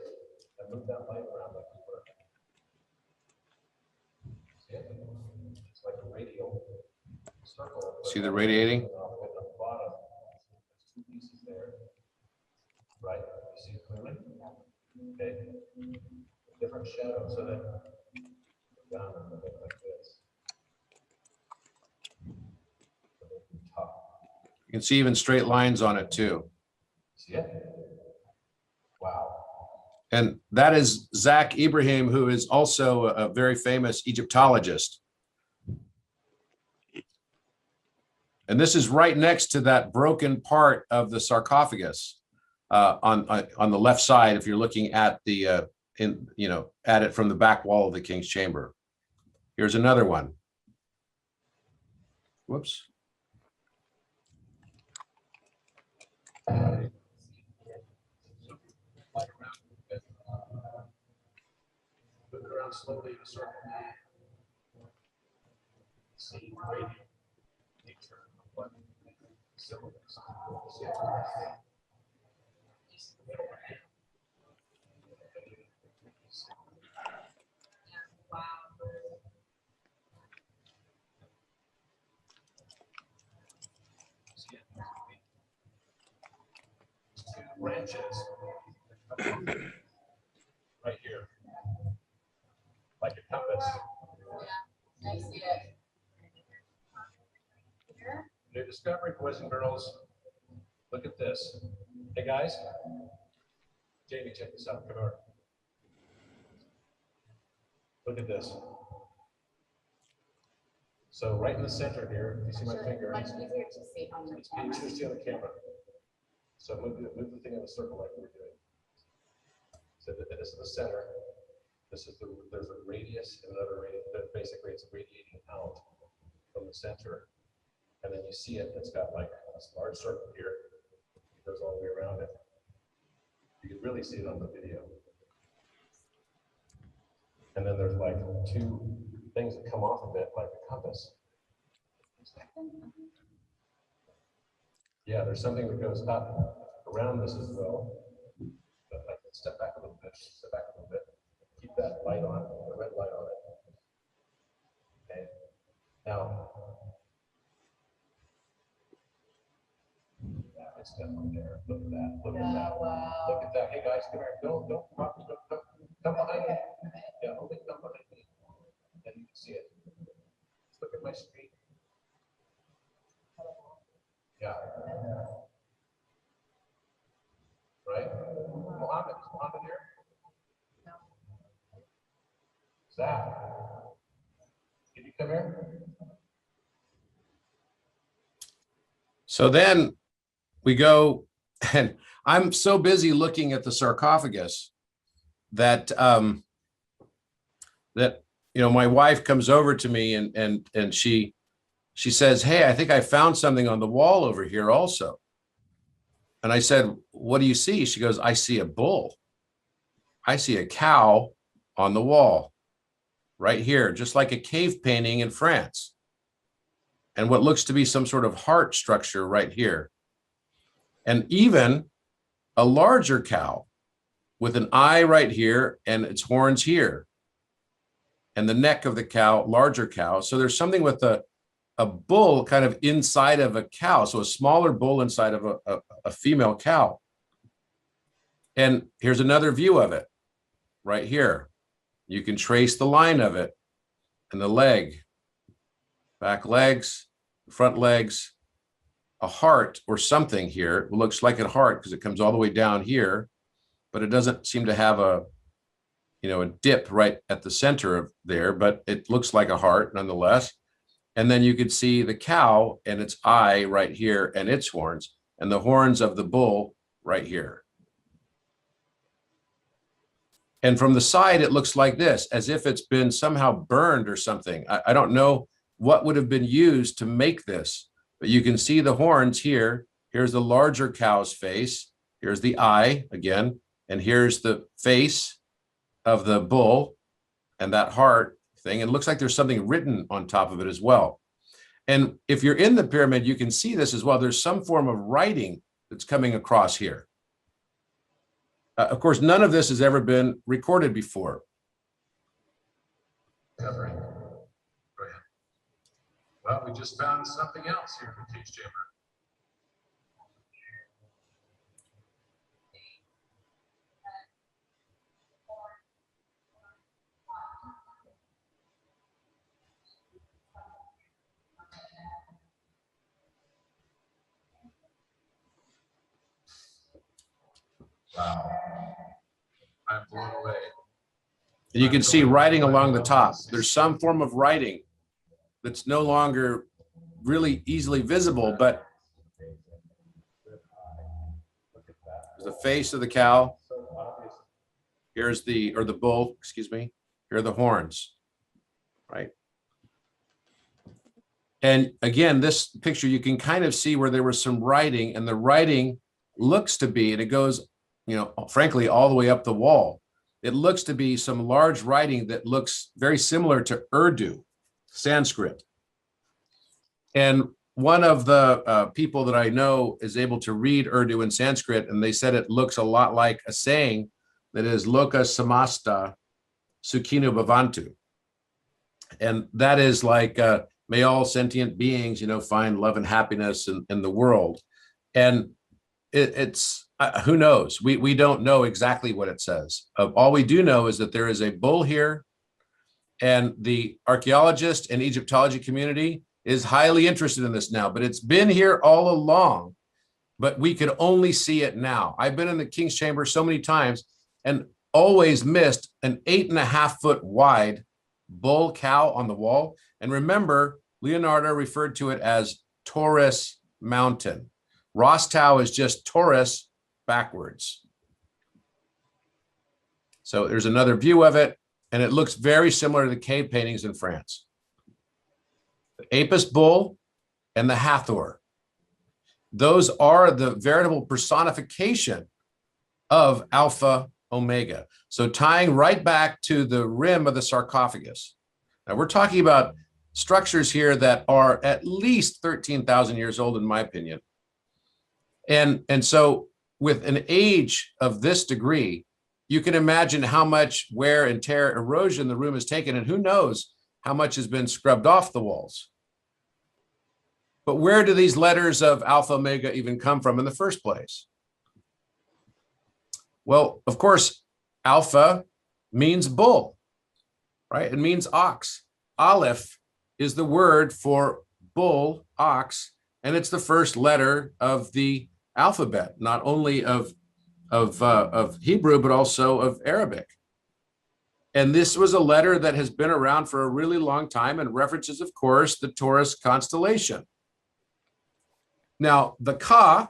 And move that light around like you were. See it? It's like a radial circle. See the radiating? At the bottom, there's 2 pieces there. Right? You see it clearly? Okay. Different shadows so that down and look like this. You can see even straight lines on it too. See it? Wow. And that is Zach Ibrahim, who is also a very famous Egyptologist. And this is right next to that broken part of the sarcophagus on the left side, if you're looking at the at it from the back wall of the King's Chamber. Here's another one. Whoops. Move it around slowly in a circle. See radial nature of what symbol is. branches right here, like a compass. Yeah, I see it. Here? New discovery, boys and girls. Look at this. Hey guys, Jamie, check this out. Come over. Look at this. So right in the center here, you see my Sure, finger? much easier to see on the It's camera. easier to see on the camera. So move the thing in a circle like we were doing. So this is the center. This is there's a radius and another radius. Basically, it's radiating out from the center. And then you see it, it's got like this large circle here. It goes all the way around it. You can really see it on the video. And then there's like two things that come off of it, like a compass. Yeah, there's something that goes up around this as well. But I can step back a little bit, Keep that light on, the red light on it. Okay. Now, yeah, it's definitely there. Look at that. Look at that. Wow. Look at that. Hey guys, come here. Don't come behind me. Yeah, only come behind me. And you can see it. Look at my screen. Yeah. Right? Mohammed, is Mohammed here? No. Zach, can you come here? So then we go, and I'm so busy looking at the sarcophagus that my wife comes over to me and she says, "Hey, I think I found something on the wall over here also." And I said, "What do you see?" She goes, "I see a bull. I see a cow on the wall right here, just like a cave painting in France. And what looks to be some sort of heart structure right here. And even a larger cow with an eye right here and its horns here. And the neck of the cow, larger cow. So there's something with a bull kind of inside of a cow. So a smaller bull inside of a female cow. And here's another view of it right here. You can trace the line of it and the leg, back legs, front legs, a heart or something here. It looks like a heart because it comes all the way down here, but it doesn't seem to have a dip right at the center of there, but it looks like a heart nonetheless. And then you could see the cow and its eye right here and its horns and the horns of the bull right here. And from the side, it looks like this, as if it's been somehow burned or something. I don't know what would have been used to make this, but you can see the horns here. Here's the larger cow's face. Here's the eye again, and here's the face of the bull and that heart thing. And it looks like there's something written on top of it as well. And if you're in the pyramid, you can see this as well. There's some form of writing that's coming across here. Of course, none of this has ever been recorded before. Covering. Go ahead. Well, we just found something else here in the cage chamber. Wow. I'm blown away. And you can see writing along the top. There's some form of writing that's no longer really easily visible, but the face of the cow. Here's the bull, excuse me. Here are the horns, right? And again, this picture, you can kind of see where there was some writing, and the writing looks to be, and it goes, frankly, all the way up the wall. It looks to be some large writing that looks very similar to Urdu, Sanskrit. And one of the people that I know is able to read Urdu and Sanskrit, and they said it looks a lot like a saying that is Loka Samasta Sukhino Bhavantu. And that is like, may all sentient beings, find love and happiness in the world. And it's Who knows? We don't know exactly what it says. All we do know is that there is a bull here, and the archaeologist and Egyptology community is highly interested in this now, but it's been here all along, but we could only see it now. I've been in the King's Chamber so many times and always missed an 8.5-foot wide bull cow on the wall. And remember, Leonardo referred to it as Taurus Mountain. Rostau is just Taurus backwards. So there's another view of it, and it looks very similar to the cave paintings in France. The Apis bull and the Hathor. Those are the veritable personification of Alpha Omega. So tying right back to the rim of the sarcophagus. Now we're talking about structures here that are at least 13,000 years old, in my opinion. And so with an age of this degree, you can imagine how much wear and tear, erosion the room has taken, and who knows how much has been scrubbed off the walls. But where do these letters of Alpha Omega even come from in the first place? Well, of course, Alpha means bull, right? It means ox. Aleph is the word for bull, ox, and it's the first letter of the alphabet, not only of Hebrew, but also of Arabic. And this was a letter that has been around for a really long time and references, of course, the Taurus constellation. Now, the Ka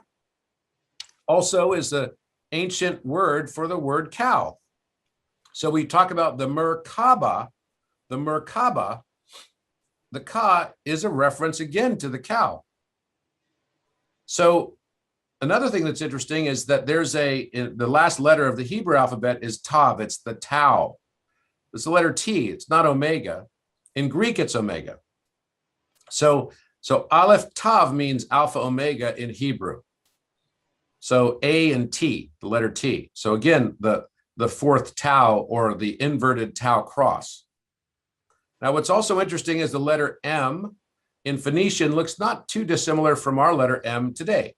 also is the ancient word for the word cow. So we talk about the Merkaba, the Ka is a reference again to the cow. So another thing that's interesting is that there's the last letter of the Hebrew alphabet is Tav, it's the Tau. It's the letter T, it's not Omega. In Greek, it's Omega. So Aleph Tav means Alpha Omega in Hebrew. So A and T, the letter T. So again, the fourth Tau, or the inverted Tau cross. Now, what's also interesting is the letter M in Phoenician looks not too dissimilar from our letter M today.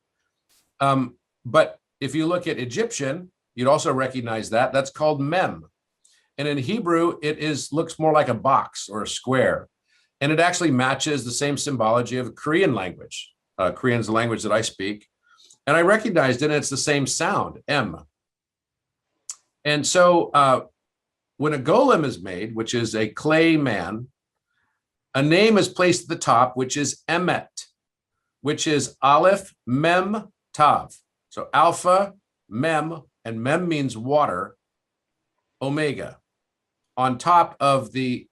But if you look at Egyptian, you'd also recognize that. That's called Mem. And in Hebrew, looks more like a box or a square. And it actually matches the same symbology of Korean language. Korean is the language that I speak. And I recognized it, and it's the same sound, M. And so when a golem is made, which is a clay man, a name is placed at the top, which is Emet, which is Aleph, Mem, Tav. So Alpha, Mem, and Mem means water, Omega, on top of the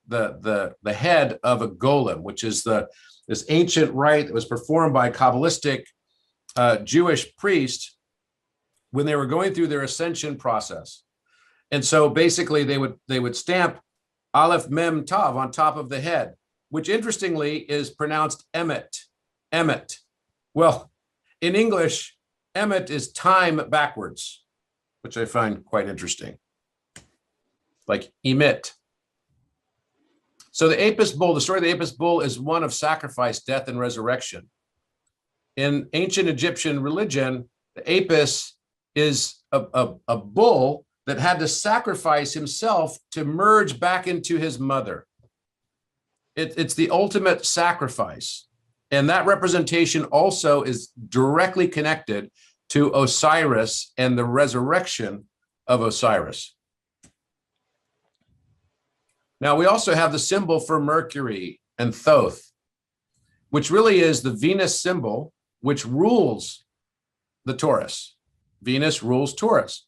head of a golem, which is this ancient rite that was performed by Kabbalistic Jewish priests when they were going through their ascension process. And so basically they would stamp Aleph, Mem, Tav on top of the head, which interestingly is pronounced Emet, Emet. Well, in English, Emet is time backwards, which I find quite interesting. Like emit. So the Apis bull, the story of the Apis bull is one of sacrifice, death, and resurrection. In ancient Egyptian religion, the Apis is a bull that had to sacrifice himself to merge back into his mother. It's the ultimate sacrifice. And that representation also is directly connected to Osiris and the resurrection of Osiris. Now, we also have the symbol for Mercury and Thoth, which really is the Venus symbol, which rules the Taurus. Venus rules Taurus.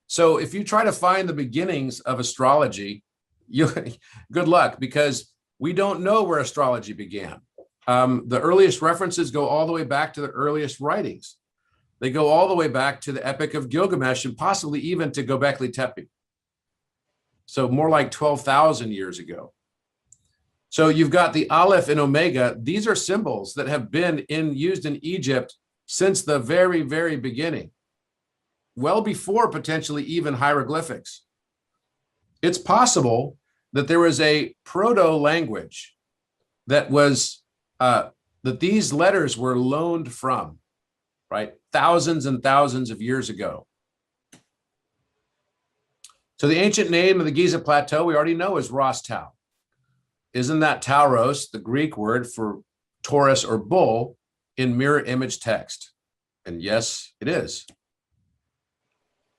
So if you try to find the beginnings of astrology, good luck, because we don't know where astrology began. The earliest references go all the way back to the earliest writings. They go all the way back to the Epic of Gilgamesh and possibly even to Göbekli Tepe. So more like 12,000 years ago. So you've got the Aleph and Omega. These are symbols that have been used in Egypt since the very, very beginning, well before potentially even hieroglyphics. It's possible that there was a proto-language that these letters were loaned from. right? Thousands and thousands of years ago. So the ancient name of the Giza Plateau we already know is Ras Tau. Isn't that Tauros, the Greek word for Taurus or bull in mirror image text? And yes, it is.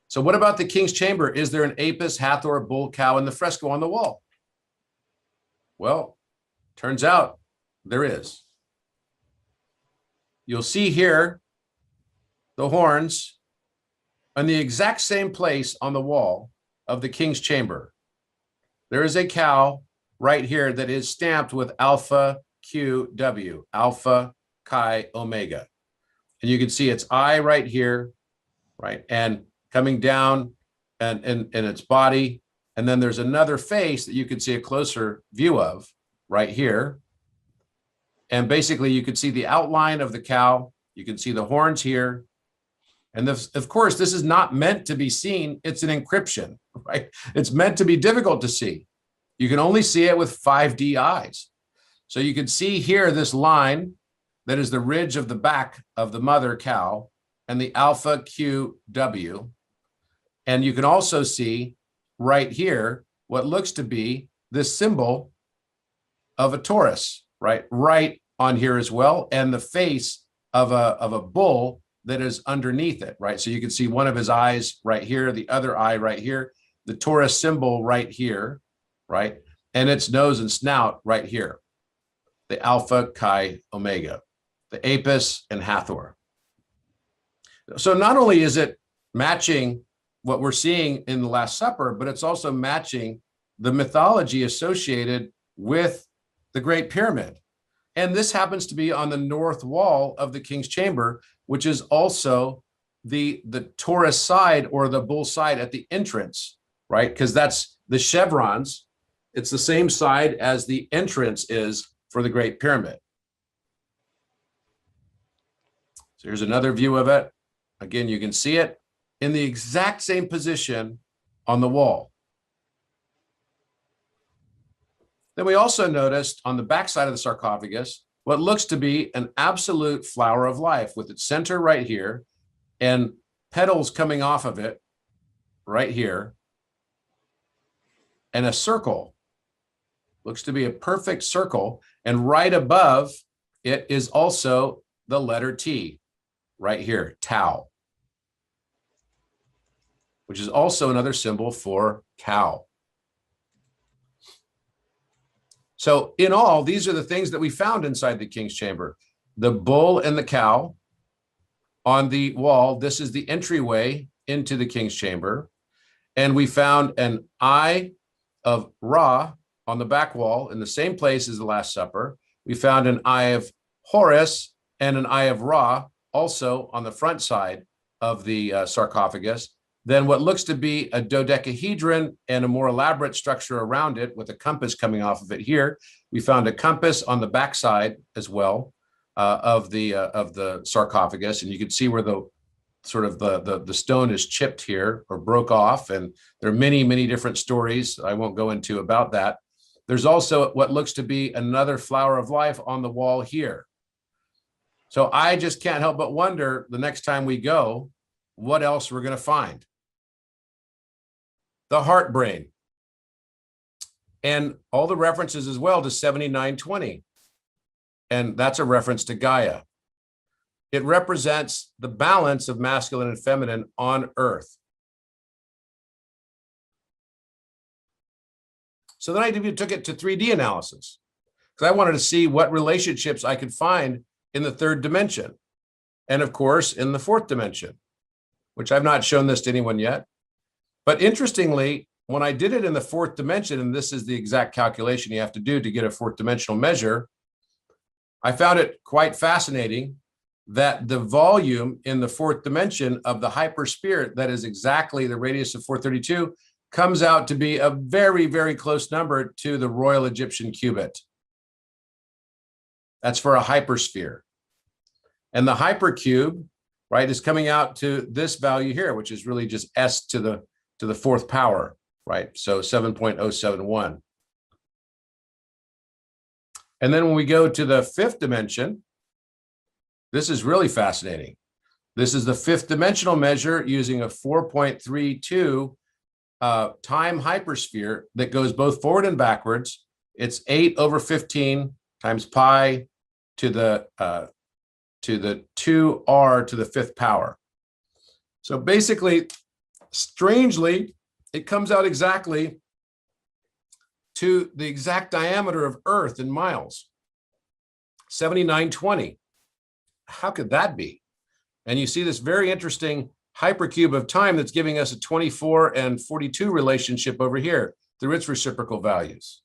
So what about the king's chamber? Is there an Apis, Hathor, bull, cow in the fresco on the wall? Well, turns out there is. You'll see here the horns in the exact same place on the wall of the king's chamber. There is a cow right here that is stamped with Alpha QW, Alpha Chi Omega. And you can see its eye right here, right? And coming down and in its body. And then there's another face that you can see a closer view of right here. And basically you can see the outline of the cow. You can see the horns here. And this, of course, this is not meant to be seen. It's an encryption, right? It's meant to be difficult to see. You can only see it with 5D eyes. So you can see here this line that is the ridge of the back of the mother cow and the Alpha QW. And you can also see right here what looks to be this symbol of a Taurus, right on here as well, and the face of a bull that is underneath it, right? So you can see one of his eyes right here, the other eye right here, the Taurus symbol right here, right? And its nose and snout right here, the Alpha Chi Omega, the Apis and Hathor. So not only is it matching what we're seeing in the Last Supper, but it's also matching the mythology associated with the Great Pyramid. And this happens to be on the north wall of the king's chamber, which is also the Taurus side or the bull side at the entrance, right? Because that's the chevrons. It's the same side as the entrance is for the Great Pyramid. So here's another view of it. Again, you can see it in the exact same position on the wall. Then we also noticed on the backside of the sarcophagus what looks to be an absolute flower of life with its center right here and petals coming off of it right here, and a circle. Looks to be a perfect circle, and right above it is also the letter T right here, Tau, which is also another symbol for cow. So in all, these are the things that we found inside the king's chamber. The bull and the cow on the wall. This is the entryway into the king's chamber. And we found an eye of Ra on the back wall in the same place as the Last Supper. We found an eye of Horus and an eye of Ra also on the front side of the sarcophagus. Then what looks to be a dodecahedron and a more elaborate structure around it with a compass coming off of it here. We found a compass on the backside as well of the sarcophagus, and you can see where the sort of the stone is chipped here or broke off, and there are many different stories I won't go into about that. There's also what looks to be another flower of life on the wall here. So I just can't help but wonder the next time we go, what else we're going to find. The heart brain, and all the references as well to 7920. And that's a reference to Gaia. It represents the balance of masculine and feminine on Earth. So then I took it to 3D analysis because I wanted to see what relationships I could find in the third dimension. And of course, in the fourth dimension, which I've not shown this to anyone yet. But interestingly, when I did it in the fourth dimension, and this is the exact calculation you have to do to get a fourth dimensional measure, I found it quite fascinating that the volume in the fourth dimension of the hypersphere, that is exactly the radius of 432, comes out to be a very close number to the Royal Egyptian cubit. That's for a hypersphere. And the hypercube, right, is coming out to this value here, which is really just S to the fourth power, right? So 7.071. And then when we go to the fifth dimension, this is really fascinating. This is the fifth dimensional measure using a 4.32 time hypersphere that goes both forward and backwards. It's 8/15 times pi to the 2r to the fifth power. So basically, strangely, it comes out exactly to the exact diameter of Earth in miles, 7920. How could that be? And you see this very interesting hypercube of time that's giving us a 24 and 42 relationship over here through its reciprocal values.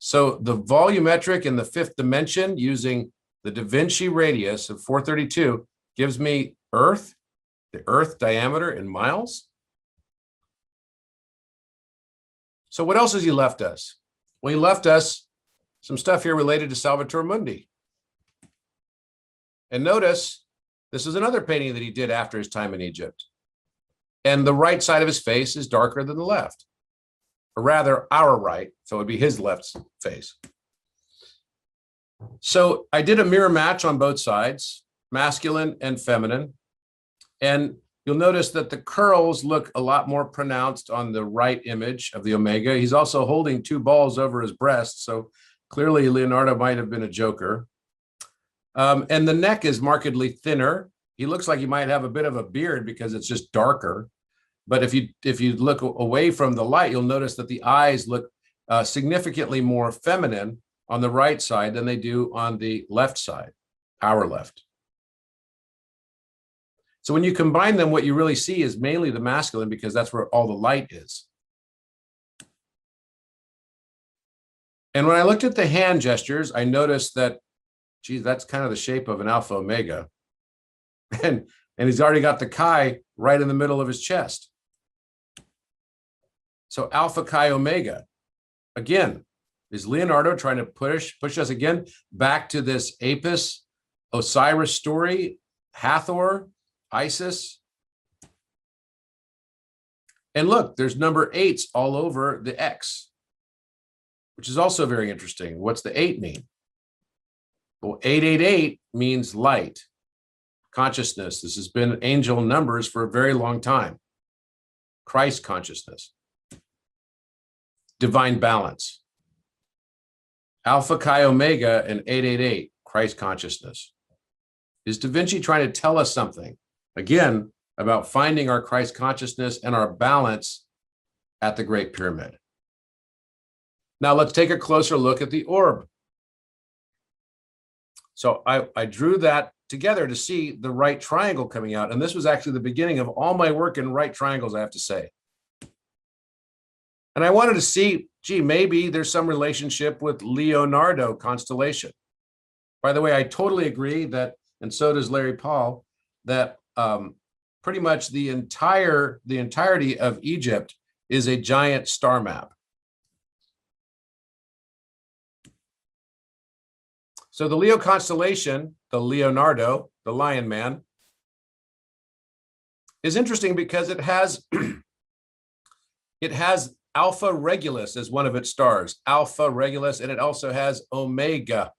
So the volumetric in the fifth dimension using the Da Vinci radius of 432 gives me Earth, the Earth diameter in miles. So what else has he left us? Well, he left us some stuff here related to Salvator Mundi. And notice, this is another painting that he did after his time in Egypt. And the right side of his face is darker than the left. Or rather, our right, so it would be his left face. So I did a mirror match on both sides, masculine and feminine. And you'll notice that the curls look a lot more pronounced on the right image of the Omega. He's also holding two balls over his breast, so clearly Leonardo might have been a joker. And the neck is markedly thinner. He looks like he might have a bit of a beard because it's just darker. But if you look away from the light, you'll notice that the eyes look significantly more feminine on the right side than they do on the left side, our left. So when you combine them, what you really see is mainly the masculine because that's where all the light is. And when I looked at the hand gestures, I noticed that, geez, that's kind of the shape of an Alpha Omega. And he's already got the Chi right in the middle of his chest. So Alpha Chi Omega. Again, is Leonardo trying to push us again back to this Apis, Osiris story, Hathor, Isis? And look, there's number 8s all over the X, which is also very interesting. What's the 8 mean? Well, 888 means light, consciousness. This has been angel numbers for a very long time. Christ consciousness, divine balance. Alpha Chi Omega and 888, Christ consciousness. Is Da Vinci trying to tell us something, again, about finding our Christ consciousness and our balance at the Great Pyramid? Now let's take a closer look at the orb. So I drew that together to see the right triangle coming out. And this was actually the beginning of all my work in right triangles, I have to say. And I wanted to see, gee, maybe there's some relationship with Leonardo constellation. By the way, I totally agree that, and so does Larry Paul, that pretty much the entirety of Egypt is a giant star map. So the Leo constellation, the Leonardo, the Lion Man, is interesting because it has Alpha Regulus as one of its stars, Alpha Regulus, and it also has Omega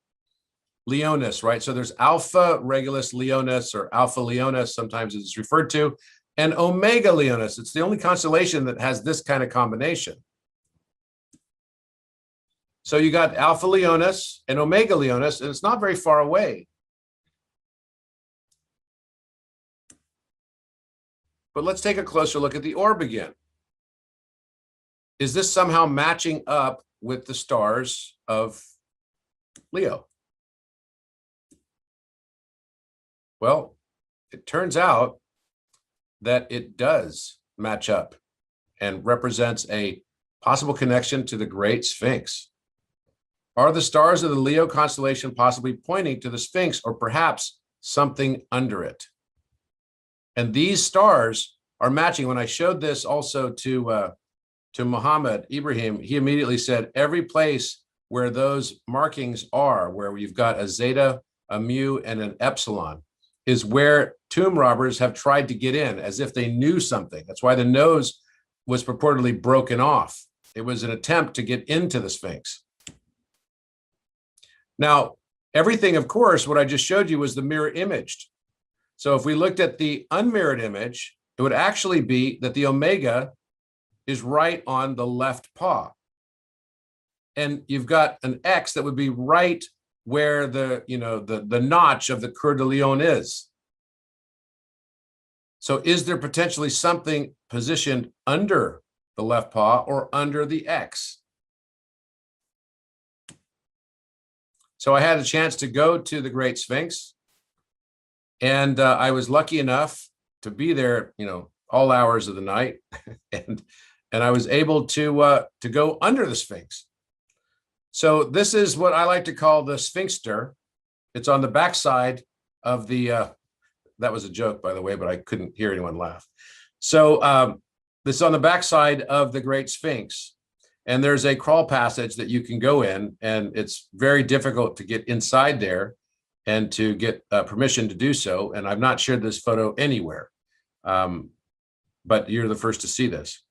Leonis, right? So there's Alpha Regulus Leonis, or Alpha Leonis, sometimes it's referred to, and Omega Leonis. It's the only constellation that has this kind of combination. So you got Alpha Leonis and Omega Leonis, and it's not very far away. But let's take a closer look at the orb again. Is this somehow matching up with the stars of Leo? Well, it turns out that it does match up and represents a possible connection to the Great Sphinx. Are the stars of the Leo constellation possibly pointing to the Sphinx, or perhaps something under it? And these stars are matching. When I showed this also to Muhammad Ibrahim, he immediately said, every place where those markings are, where you've got a zeta, a mu, and an epsilon, is where tomb robbers have tried to get in, as if they knew something. That's why the nose was purportedly broken off. It was an attempt to get into the Sphinx. Now, everything, of course, what I just showed you was the mirror imaged. So if we looked at the unmirrored image, it would actually be that the omega is right on the left paw. And you've got an X that would be right where the, the notch of the Coeur de Lion is. So is there potentially something positioned under the left paw or under the X? So I had a chance to go to the Great Sphinx, and I was lucky enough to be there, all hours of the night, and I was able to go under the Sphinx. So this is what I like to call the Sphinxter. It's on the backside of the. That was a joke, by the way, but I couldn't hear anyone laugh. So this is on the backside of the Great Sphinx. And there's a crawl passage that you can go in, and it's very difficult to get inside there and to get permission to do so. And I've not shared this photo anywhere, but you're the first to see this.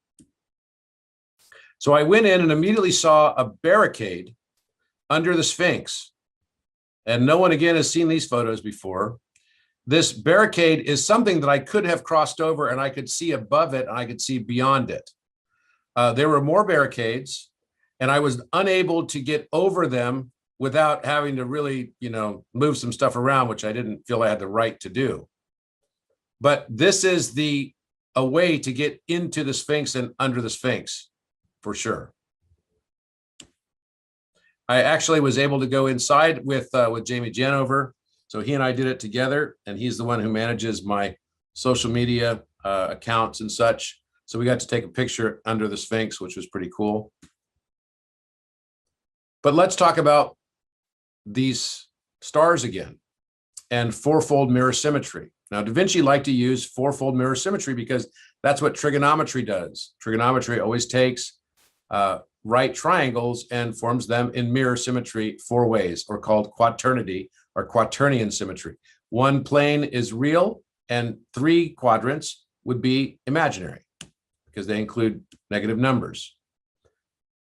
So I went in and immediately saw a barricade under the Sphinx. And no one, again, has seen these photos before. This barricade is something that I could have crossed over, and I could see above it, and I could see beyond it. There were more barricades, and I was unable to get over them without having to really, move some stuff around, which I didn't feel I had the right to do. But this is a way to get into the Sphinx and under the Sphinx, for sure. I actually was able to go inside with Jamie Janover. So he and I did it together, and he's the one who manages my social media accounts and such. So we got to take a picture under the Sphinx, which was pretty cool. But let's talk about these stars again and fourfold mirror symmetry. Now, Da Vinci liked to use fourfold mirror symmetry because that's what trigonometry does. Trigonometry always takes right triangles and forms them in mirror symmetry 4 ways, or called quaternity or quaternion symmetry. One plane is real and 3 quadrants would be imaginary because they include negative numbers.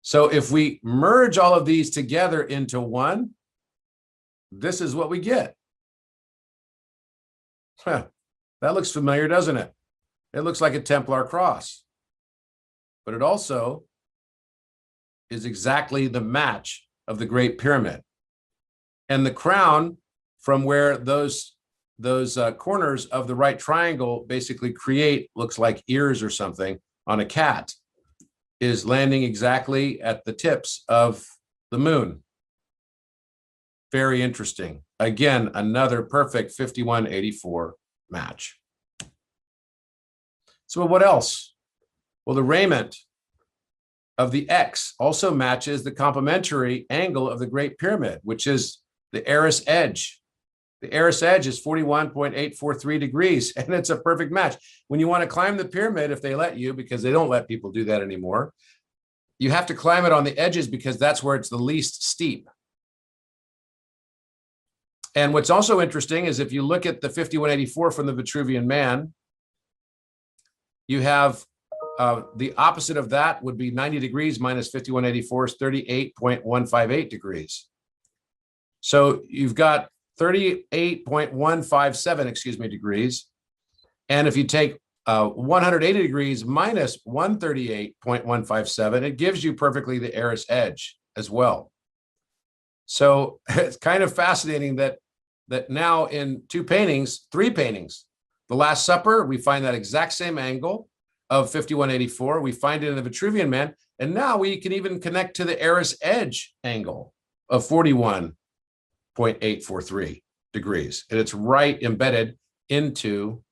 So if we merge all of these together into one, this is what we get. Huh, that looks familiar, doesn't it? It looks like a Templar cross, but it also is exactly the match of the Great Pyramid. And the crown, from where those corners of the right triangle basically create, looks like ears or something on a cat, is landing exactly at the tips of the moon. Very interesting. Again, another perfect 5184 match. So what else? Well, the raiment of the X also matches the complementary angle of the Great Pyramid, which is the Eris edge. The Eris edge is 41.843 degrees, and it's a perfect match. When you want to climb the pyramid, if they let you, because they don't let people do that anymore, you have to climb it on the edges because that's where it's the least steep. And what's also interesting is if you look at the 5184 from the Vitruvian Man, you have the opposite of that would be 90 degrees minus 5184 is 38.158 degrees. So you've got 38.157, degrees. And if you take 180 degrees minus 138.157, it gives you perfectly the Eris edge as well. So it's kind of fascinating that now in 3 paintings, the Last Supper, we find that exact same angle of 5184. We find it in the Vitruvian Man. And now we can even connect to the Eris edge angle of 41.843 degrees. And it's right embedded into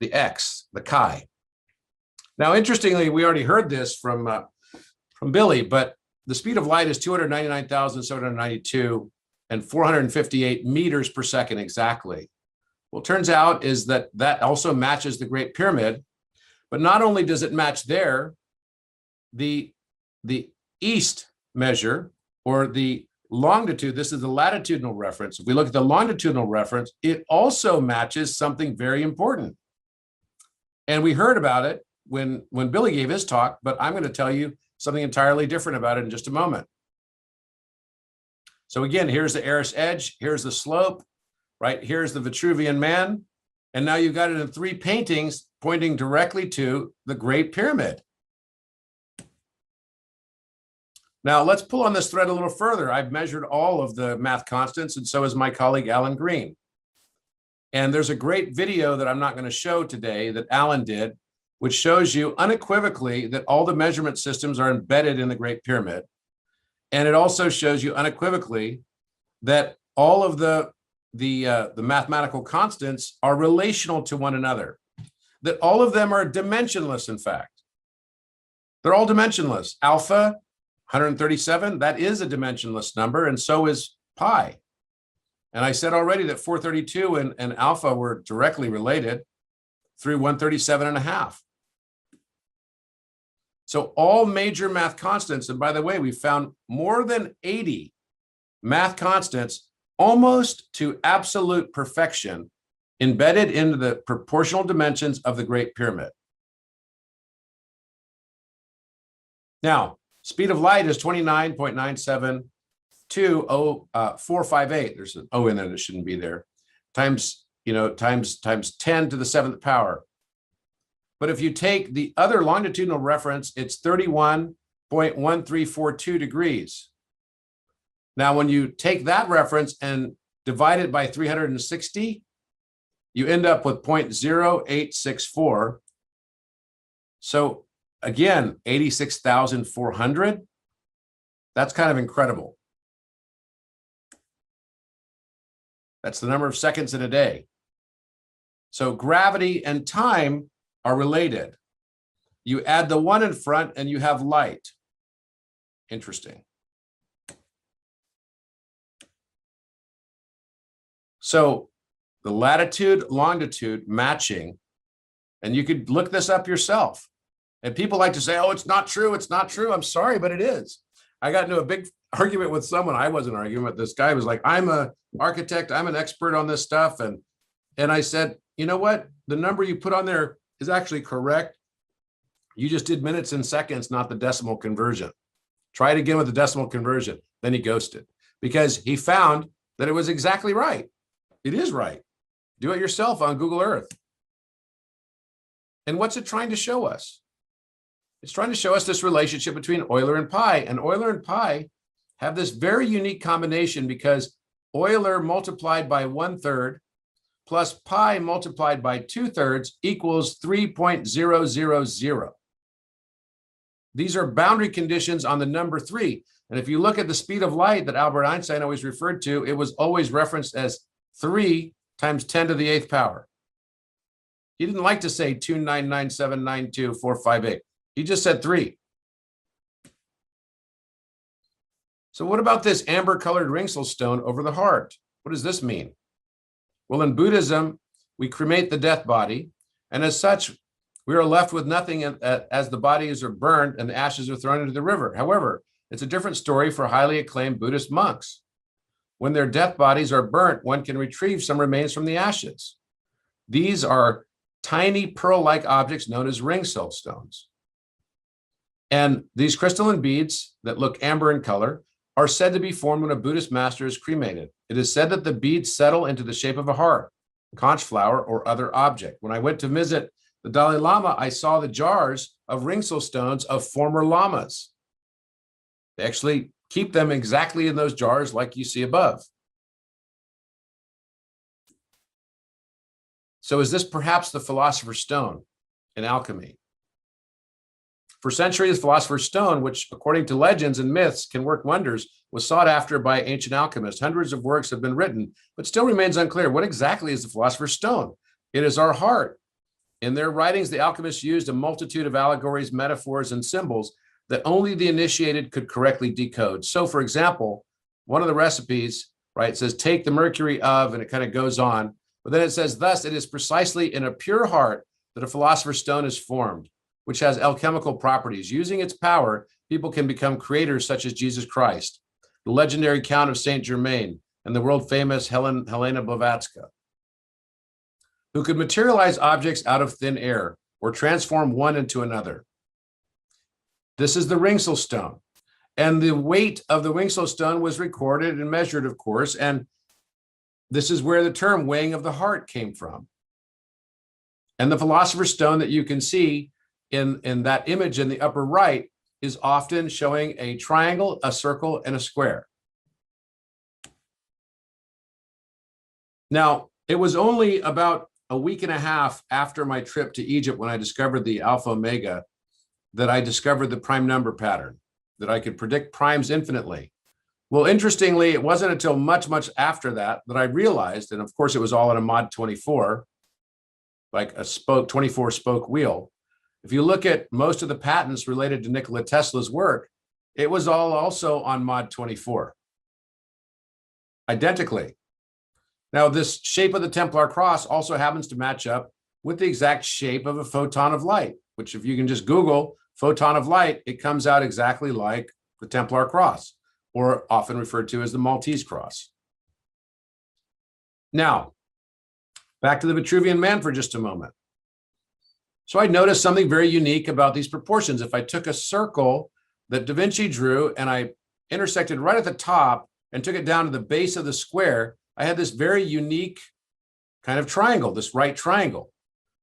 the X, the chi. Now, interestingly, we already heard this from Billy, but the speed of light is 299,792 and 458 meters per second exactly. Well, it turns out is that also matches the Great Pyramid, but not only does it match there, the east measure, or the longitude, this is the latitudinal reference. If we look at the longitudinal reference, it also matches something very important. And we heard about it when Billy gave his talk, but I'm going to tell you something entirely different about it in just a moment. So again, here's the Eris edge, here's the slope, right? Here's the Vitruvian Man. And now you've got it in 3 paintings pointing directly to the Great Pyramid. Now let's pull on this thread a little further. I've measured all of the math constants, and so has my colleague, Alan Green. And there's a great video that I'm not going to show today that Alan did, which shows you unequivocally that all the measurement systems are embedded in the Great Pyramid. And it also shows you unequivocally that all of the mathematical constants are relational to one another, that all of them are dimensionless, in fact. They're all dimensionless. Alpha, 137, that is a dimensionless number, and so is pi. And I said already that 432 and alpha were directly related through 137.5. So all major math constants, and by the way, we found more than 80 math constants almost to absolute perfection embedded into the proportional dimensions of the Great Pyramid. Now, speed of light is 29.9720458. There's an O in there that shouldn't be there. Times 10 to the 7th power. But if you take the other longitudinal reference, it's 31.1342 degrees. Now, when you take that reference and divide it by 360, you end up with 0.0864. So again, 86,400. That's kind of incredible. That's the number of seconds in a day. So gravity and time are related. You add the 1 in front and you have light. Interesting. So the latitude, longitude matching, and you could look this up yourself. And people like to say, oh, it's not true. It's not true. I'm sorry, but it is. I got into a big argument with someone. I wasn't arguing with this guy. Was like, I'm an architect. I'm an expert on this stuff. And I said, you know what? The number you put on there is actually correct. You just did minutes and seconds, not the decimal conversion. Try it again with the decimal conversion. Then he ghosted because he found that it was exactly right. It is right. Do it yourself on Google Earth. And what's it trying to show us? It's trying to show us this relationship between Euler and pi. And Euler and pi have this very unique combination because Euler multiplied by 1/3 plus pi multiplied by 2/3 equals 3.000. These are boundary conditions on the number 3. And if you look at the speed of light that Albert Einstein always referred to, it was always referenced as 3 times 10 to the 8th power. He didn't like to say 299792458. He just said 3. So what about this amber-colored ringsel stone over the heart? What does this mean? Well, in Buddhism, we cremate the death body, and as such, we are left with nothing as the bodies are burned and the ashes are thrown into the river. However, it's a different story for highly acclaimed Buddhist monks. When their death bodies are burnt, one can retrieve some remains from the ashes. These are tiny pearl-like objects known as ringsel stones. And these crystalline beads that look amber in color are said to be formed when a Buddhist master is cremated. It is said that the beads settle into the shape of a heart, conch flower, or other object. When I went to visit the Dalai Lama, I saw the jars of ringsel stones of former lamas. They actually keep them exactly in those jars like you see above. So is this perhaps the philosopher's stone in alchemy? For centuries, the philosopher's stone, which according to legends and myths can work wonders, was sought after by ancient alchemists. Hundreds of works have been written, but still remains unclear what exactly is the philosopher's stone. It is our heart. In their writings, the alchemists used a multitude of allegories, metaphors, and symbols that only the initiated could correctly decode. So, for example, one of the recipes, right, says, take the mercury of, and it kind of goes on. But then it says, thus, it is precisely in a pure heart that a philosopher's stone is formed, which has alchemical properties. Using its power, people can become creators such as Jesus Christ, the legendary Count of Saint Germain, and the world-famous Helena Blavatsky, who could materialize objects out of thin air or transform one into another. This is the ringsel stone. And the weight of the ringsel stone was recorded and measured, of course, and this is where the term weighing of the heart came from. And the Philosopher's Stone that you can see in that image in the upper right is often showing a triangle, a circle, and a square. Now, it was only about a week and a half after my trip to Egypt when I discovered the Alpha Omega that I discovered the prime number pattern, that I could predict primes infinitely. Well, interestingly, it wasn't until much, much after that that I realized, and of course it was all on a mod 24, like a 24 spoke wheel. If you look at most of the patents related to Nikola Tesla's work, it was all also on mod 24, identically. Now, this shape of the Templar cross also happens to match up with the exact shape of a photon of light, which if you can just Google photon of light, it comes out exactly like the Templar cross, or often referred to as the Maltese cross. Now, back to the Vitruvian Man for just a moment. So I noticed something very unique about these proportions. If I took a circle that Da Vinci drew and I intersected right at the top and took it down to the base of the square, I had this very unique kind of triangle, this right triangle,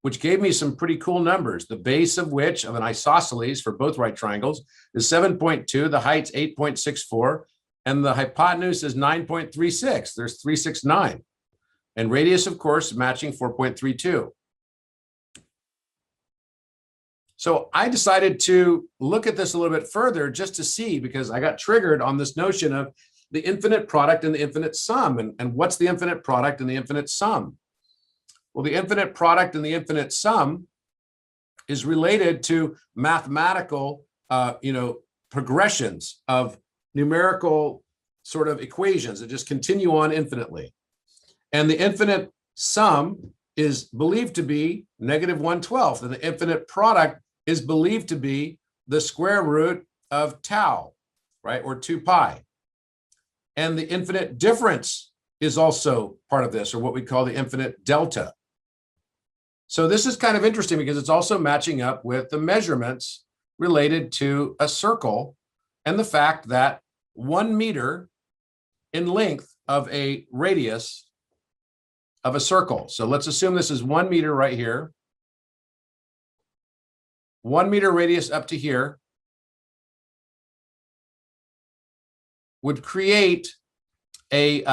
which gave me some pretty cool numbers. The base of which of an isosceles for both right triangles is 7.2, the height's 8.64, and the hypotenuse is 9.36. There's 369. And radius, of course, matching 4.32. So I decided to look at this a little bit further just to see, because I got triggered on this notion of the infinite product and the infinite sum. And what's the infinite product and the infinite sum? Well, the infinite product and the infinite sum is related to mathematical, progressions of numerical sort of equations that just continue on infinitely. And the infinite sum is believed to be -1/12, and the infinite product is believed to be the square root of tau, right, or 2 pi. And the infinite difference is also part of this, or what we call the infinite delta. So this is kind of interesting because it's also matching up with the measurements related to a circle and the fact that 1 meter in length of a radius of a circle. So let's assume this is 1 meter right here. 1 meter radius up to here would create a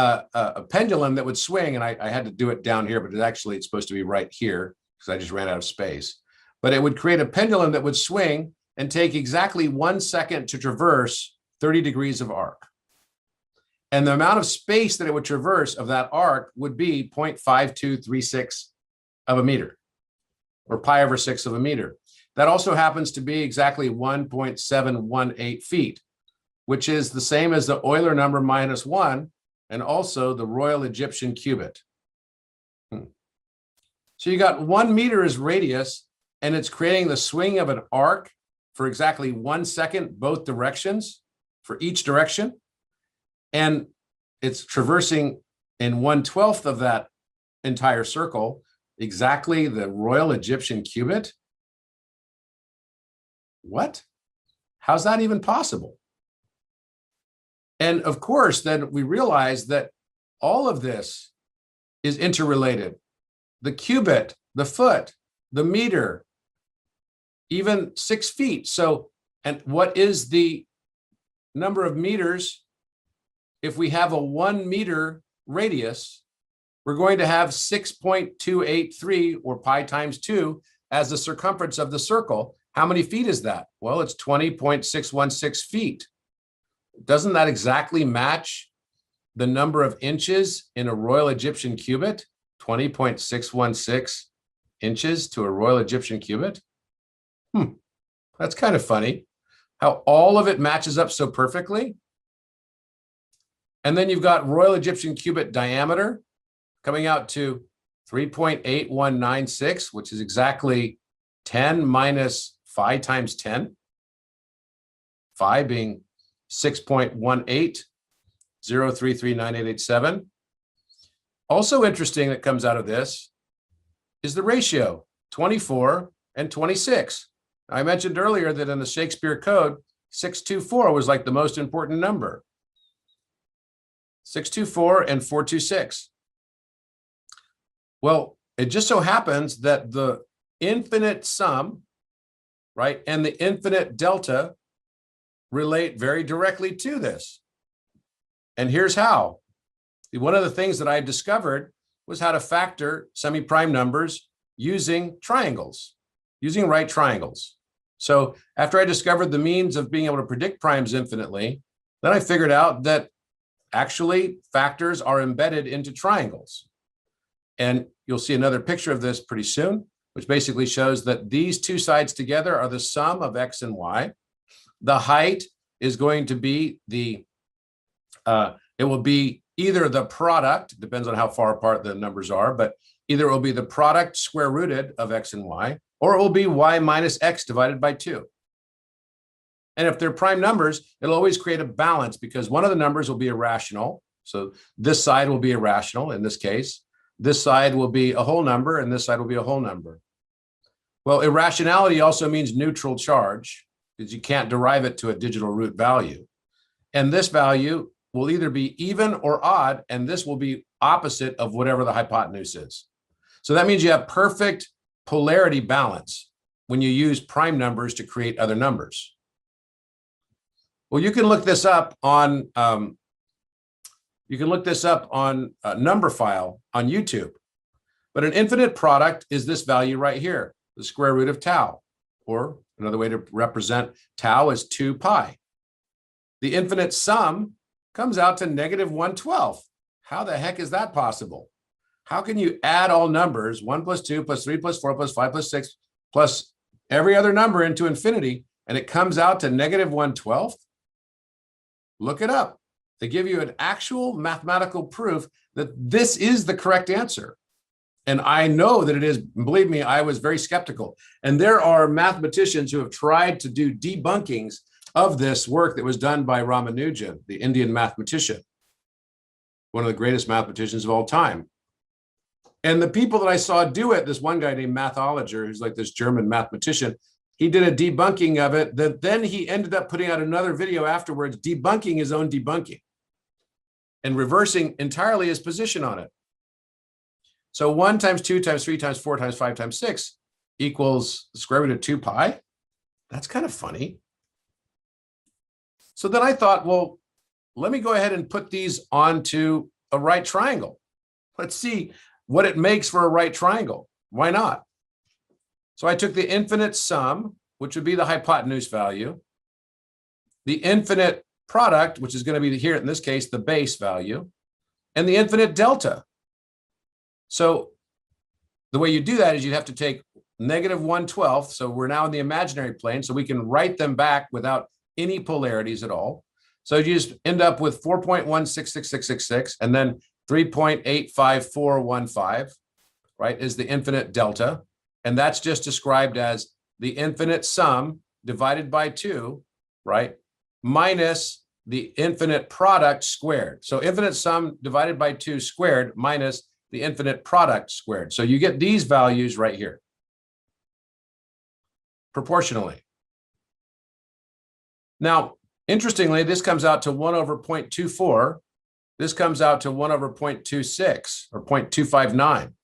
pendulum that would swing, and I had to do it down here, but it's supposed to be right here because I just ran out of space. But it would create a pendulum that would swing and take exactly 1 second to traverse 30 degrees of arc. And the amount of space that it would traverse of that arc would be 0.5236 of a meter, or pi over 6 of a meter. That also happens to be exactly 1.718 feet, which is the same as the Euler number -1, and also the Royal Egyptian cubit. So you got 1 meter as radius, and it's creating the swing of an arc for exactly 1 second, both directions, for each direction. And it's traversing in 1/12 of that entire circle, exactly the Royal Egyptian cubit. What? How's that even possible? And of course, then we realize that all of this is interrelated. The cubit, the foot, the meter, even 6 feet. So, and what is the number of meters? If we have a 1 meter radius, we're going to have 6.283, or pi times 2, as the circumference of the circle. How many feet is that? Well, it's 20.616 feet. Doesn't that exactly match the number of inches in a Royal Egyptian cubit? 20.616 inches to a Royal Egyptian cubit? That's kind of funny how all of it matches up so perfectly. And then you've got Royal Egyptian cubit diameter coming out to 3.8196, which is exactly 10 minus phi times 10. Phi being 6.18033987. Also interesting that comes out of this is the ratio 24 and 26. I mentioned earlier that in the Shakespeare Code, 624 was like the most important number. 624 and 426. Well, it just so happens that the infinite sum, right, and the infinite delta relate very directly to this. And here's how. One of the things that I discovered was how to factor semi-prime numbers using triangles, using right triangles. So after I discovered the means of being able to predict primes infinitely, then I figured out that actually factors are embedded into triangles. And you'll see another picture of this pretty soon, which basically shows that these two sides together are the sum of x and y. The height is going to be the, it will be either the product, depends on how far apart the numbers are, but either it will be the product square rooted of x and y, or it will be y minus x divided by 2. And if they're prime numbers, it'll always create a balance because one of the numbers will be irrational. So this side will be irrational in this case. This side will be a whole number, and this side will be a whole number. Well, irrationality also means neutral charge because you can't derive it to a digital root value. And this value will either be even or odd, and this will be opposite of whatever the hypotenuse is. So that means you have perfect polarity balance when you use prime numbers to create other numbers. Well, you can look this up on Numberphile on YouTube. But an infinite product is this value right here, the square root of tau, or another way to represent tau is 2 pi. The infinite sum comes out to -1/12. How the heck is that possible? How can you add all numbers, 1 plus 2 plus 3 plus 4 plus 5 plus 6 plus every other number into infinity, and it comes out to -1/12? Look it up. They give you an actual mathematical proof that this is the correct answer. And I know that it is. Believe me, I was very skeptical. And there are mathematicians who have tried to do debunkings of this work that was done by Ramanujan, the Indian mathematician, one of the greatest mathematicians of all time. And the people that I saw do it, this one guy named Mathologer, who's like this German mathematician, he did a debunking of it that then he ended up putting out another video afterwards, debunking his own debunking and reversing entirely his position on it. So 1 times 2 times 3 times 4 times 5 times 6 equals the square root of 2 pi. That's kind of funny. So then I thought, well, let me go ahead and put these onto a right triangle. Let's see what it makes for a right triangle. Why not? So I took the infinite sum, which would be the hypotenuse value, the infinite product, which is going to be here in this case, the base value, and the infinite delta. So the way you do that is you have to take -1/12. So we're now in the imaginary plane, so we can write them back without any polarities at all. So you just end up with 4.166666 and then 3.85415, right, is the infinite delta. And that's just described as the infinite sum divided by 2, right, minus the infinite product squared. So infinite sum divided by 2 squared minus the infinite product squared. So you get these values right here, proportionally. Now, interestingly, this comes out to 1 over 0.24. This comes out to 1 over 0.26 or 0.259.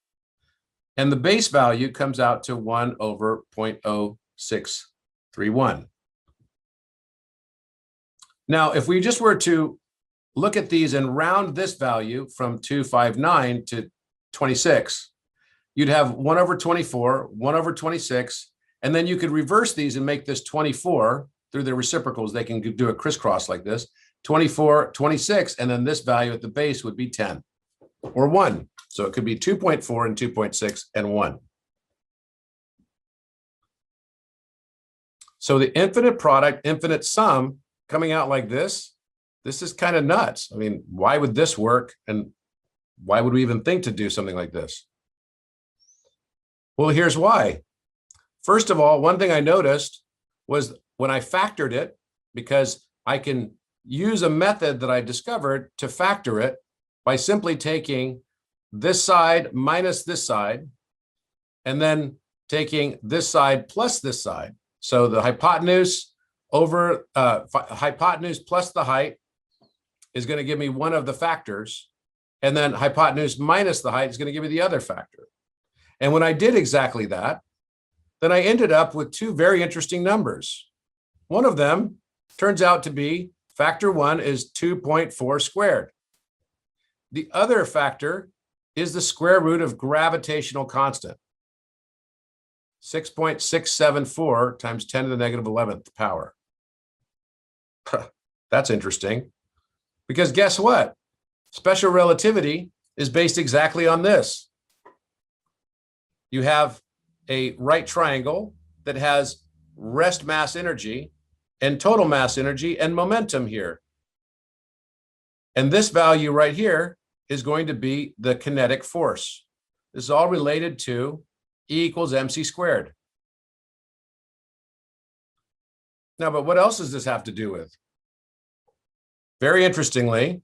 And the base value comes out to 1 over 0.0631. Now, if we just were to look at these and round this value from 259 to 26, you'd have 1 over 24, 1 over 26, and then you could reverse these and make this 24 through the reciprocals. They can do a crisscross like this, 24, 26, and then this value at the base would be 10 or 1. So it could be 2.4 and 2.6 and 1. So the infinite product, infinite sum coming out like this is kind of nuts. I mean, why would this work? And why would we even think to do something like this? Well, here's why. First of all, one thing I noticed was when I factored it, because I can use a method that I discovered to factor it by simply taking this side minus this side, and then taking this side plus this side. So the hypotenuse over hypotenuse plus the height is going to give me one of the factors, and then hypotenuse minus the height is going to give me the other factor. And when I did exactly that, then I ended up with two very interesting numbers. One of them turns out to be factor 1 is 2.4 squared. The other factor is the square root of gravitational constant, 6.674 times 10 to the negative 11th power. That's interesting, because guess what? Special relativity is based exactly on this. You have a right triangle that has rest mass energy and total mass energy and momentum here. And this value right here is going to be the kinetic force. This is all related to E equals mc squared. Now, but what else does this have to do with? Very interestingly,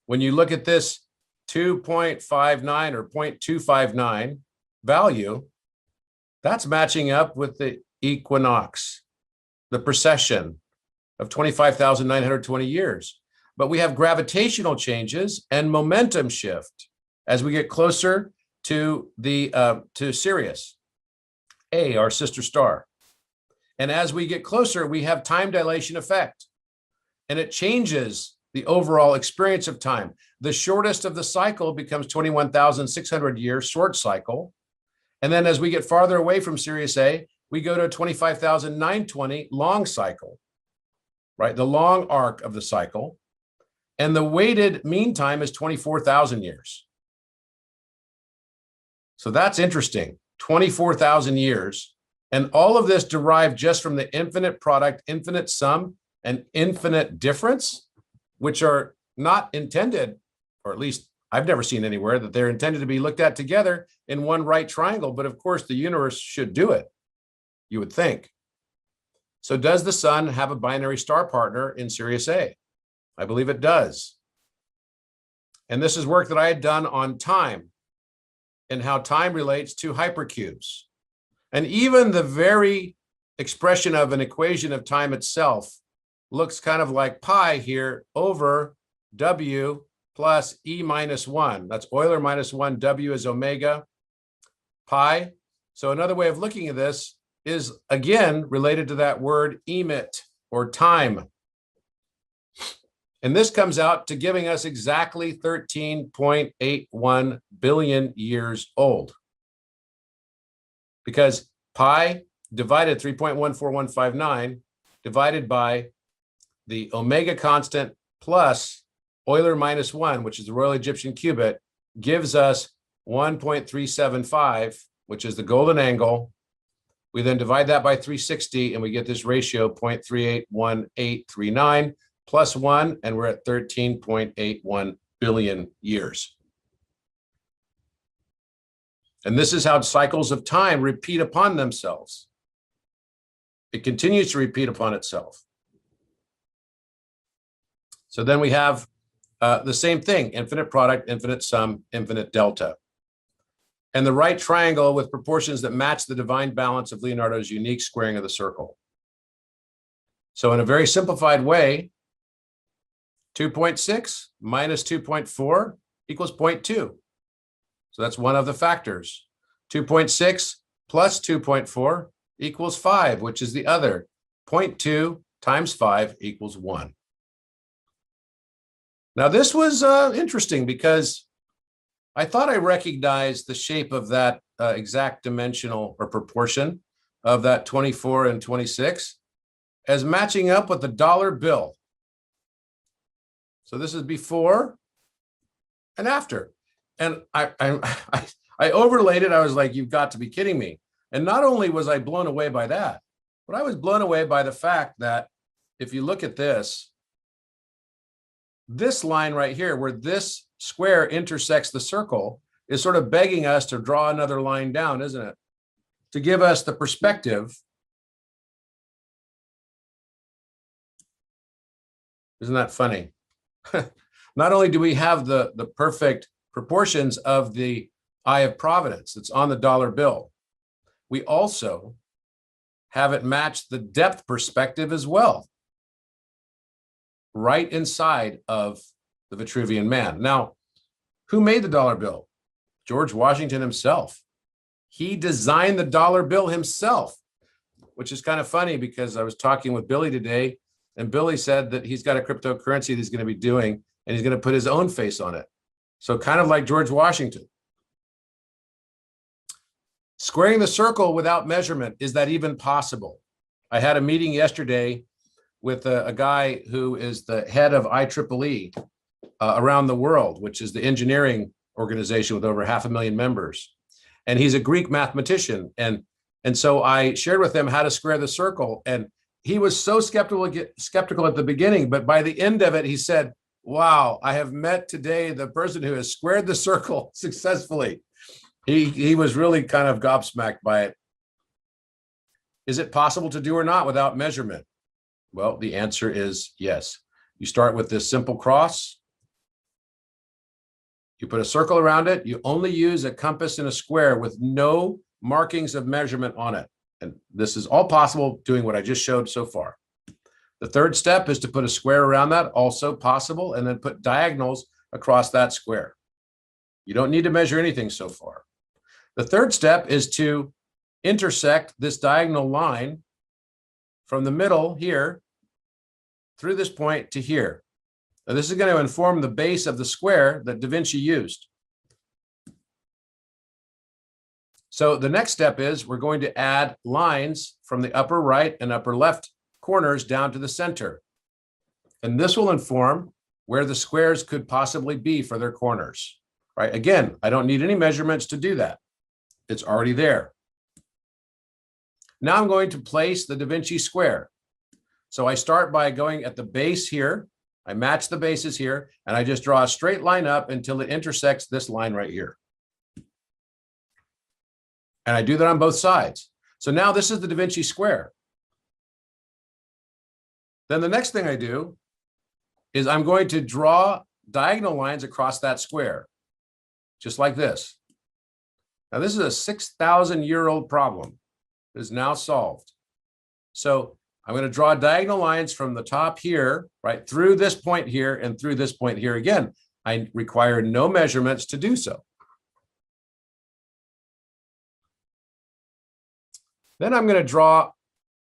when you look at this 2.59 or 0.259 value, that's matching up with the equinox, the precession of 25,920 years. But we have gravitational changes and momentum shift as we get closer to to Sirius A, our sister star. And as we get closer, we have time dilation effect, and it changes the overall experience of time. The shortest of the cycle becomes 21,600 years short cycle. And then as we get farther away from Sirius A, we go to 25,920 long cycle, right? The long arc of the cycle. And the weighted mean time is 24,000 years. So that's interesting, 24,000 years. And all of this derived just from the infinite product, infinite sum, and infinite difference, which are not intended, or at least I've never seen anywhere that they're intended to be looked at together in one right triangle. But of course, the universe should do it, you would think. So does the sun have a binary star partner in Sirius A? I believe it does. And this is work that I had done on time and how time relates to hypercubes. And even the very expression of an equation of time itself looks kind of like pi here over W plus E minus 1. That's Euler minus 1, W is omega pi. So another way of looking at this is, again, related to that word emit, or time. And this comes out to giving us exactly 13.81 billion years old. Because pi divided 3.14159 divided by the omega constant plus Euler minus 1, which is the Royal Egyptian cubit, gives us 1.375, which is the golden angle. We then divide that by 360, and we get this ratio 0.381839 plus 1, and we're at 13.81 billion years. And this is how cycles of time repeat upon themselves. It continues to repeat upon itself. So then we have the same thing, infinite product, infinite sum, infinite delta. And the right triangle with proportions that match the divine balance of Leonardo's unique squaring of the circle. So in a very simplified way, 2.6 minus 2.4 equals 0.2. So that's one of the factors. 2.6 plus 2.4 equals 5, which is the other. 0.2 times 5 equals 1. Now, this was interesting because I thought I recognized the shape of that exact dimensional or proportion of that 24 and 26 as matching up with the dollar bill. So this is before and after. And I overlaid it. I was like, you've got to be kidding me. And not only was I blown away by that, but I was blown away by the fact that if you look at this line right here, where this square intersects the circle, is sort of begging us to draw another line down, isn't it? To give us the perspective. Isn't that funny? Not only do we have the perfect proportions of the eye of providence that's on the dollar bill, we also have it match the depth perspective as well, right inside of the Vitruvian Man. Now, who made the dollar bill? George Washington himself. He designed the dollar bill himself, which is kind of funny because I was talking with Billy today, and Billy said that he's got a cryptocurrency that he's going to be doing, and he's going to put his own face on it. So kind of like George Washington. Squaring the circle without measurement, is that even possible? I had a meeting yesterday with a guy who is the head of IEEE around the world, which is the engineering organization with over 500,000 members. And he's a Greek mathematician. And so I shared with him how to square the circle. And he was so skeptical at the beginning, but by the end of it, he said, wow, I have met today the person who has squared the circle successfully. He was really kind of gobsmacked by it. Is it possible to do or not without measurement? Well, the answer is yes. You start with this simple cross. You put a circle around it. You only use a compass and a square with no markings of measurement on it. And this is all possible doing what I just showed so far. The third step is to put a square around that, also possible, and then put diagonals across that square. You don't need to measure anything so far. The third step is to intersect this diagonal line from the middle here through this point to here. Now, this is going to inform the base of the square that Da Vinci used. So the next step is we're going to add lines from the upper right and upper left corners down to the center. And this will inform where the squares could possibly be for their corners, right? Again, I don't need any measurements to do that. It's already there. Now I'm going to place the Da Vinci square. So I start by going at the base here. I match the bases here, and I just draw a straight line up until it intersects this line right here. And I do that on both sides. So now this is the Da Vinci square. Then the next thing I do is I'm going to draw diagonal lines across that square, just like this. Now, this is a 6,000-year-old problem. It is now solved. So I'm going to draw diagonal lines from the top here, right, through this point here and through this point here. Again, I require no measurements to do so. Then I'm going to draw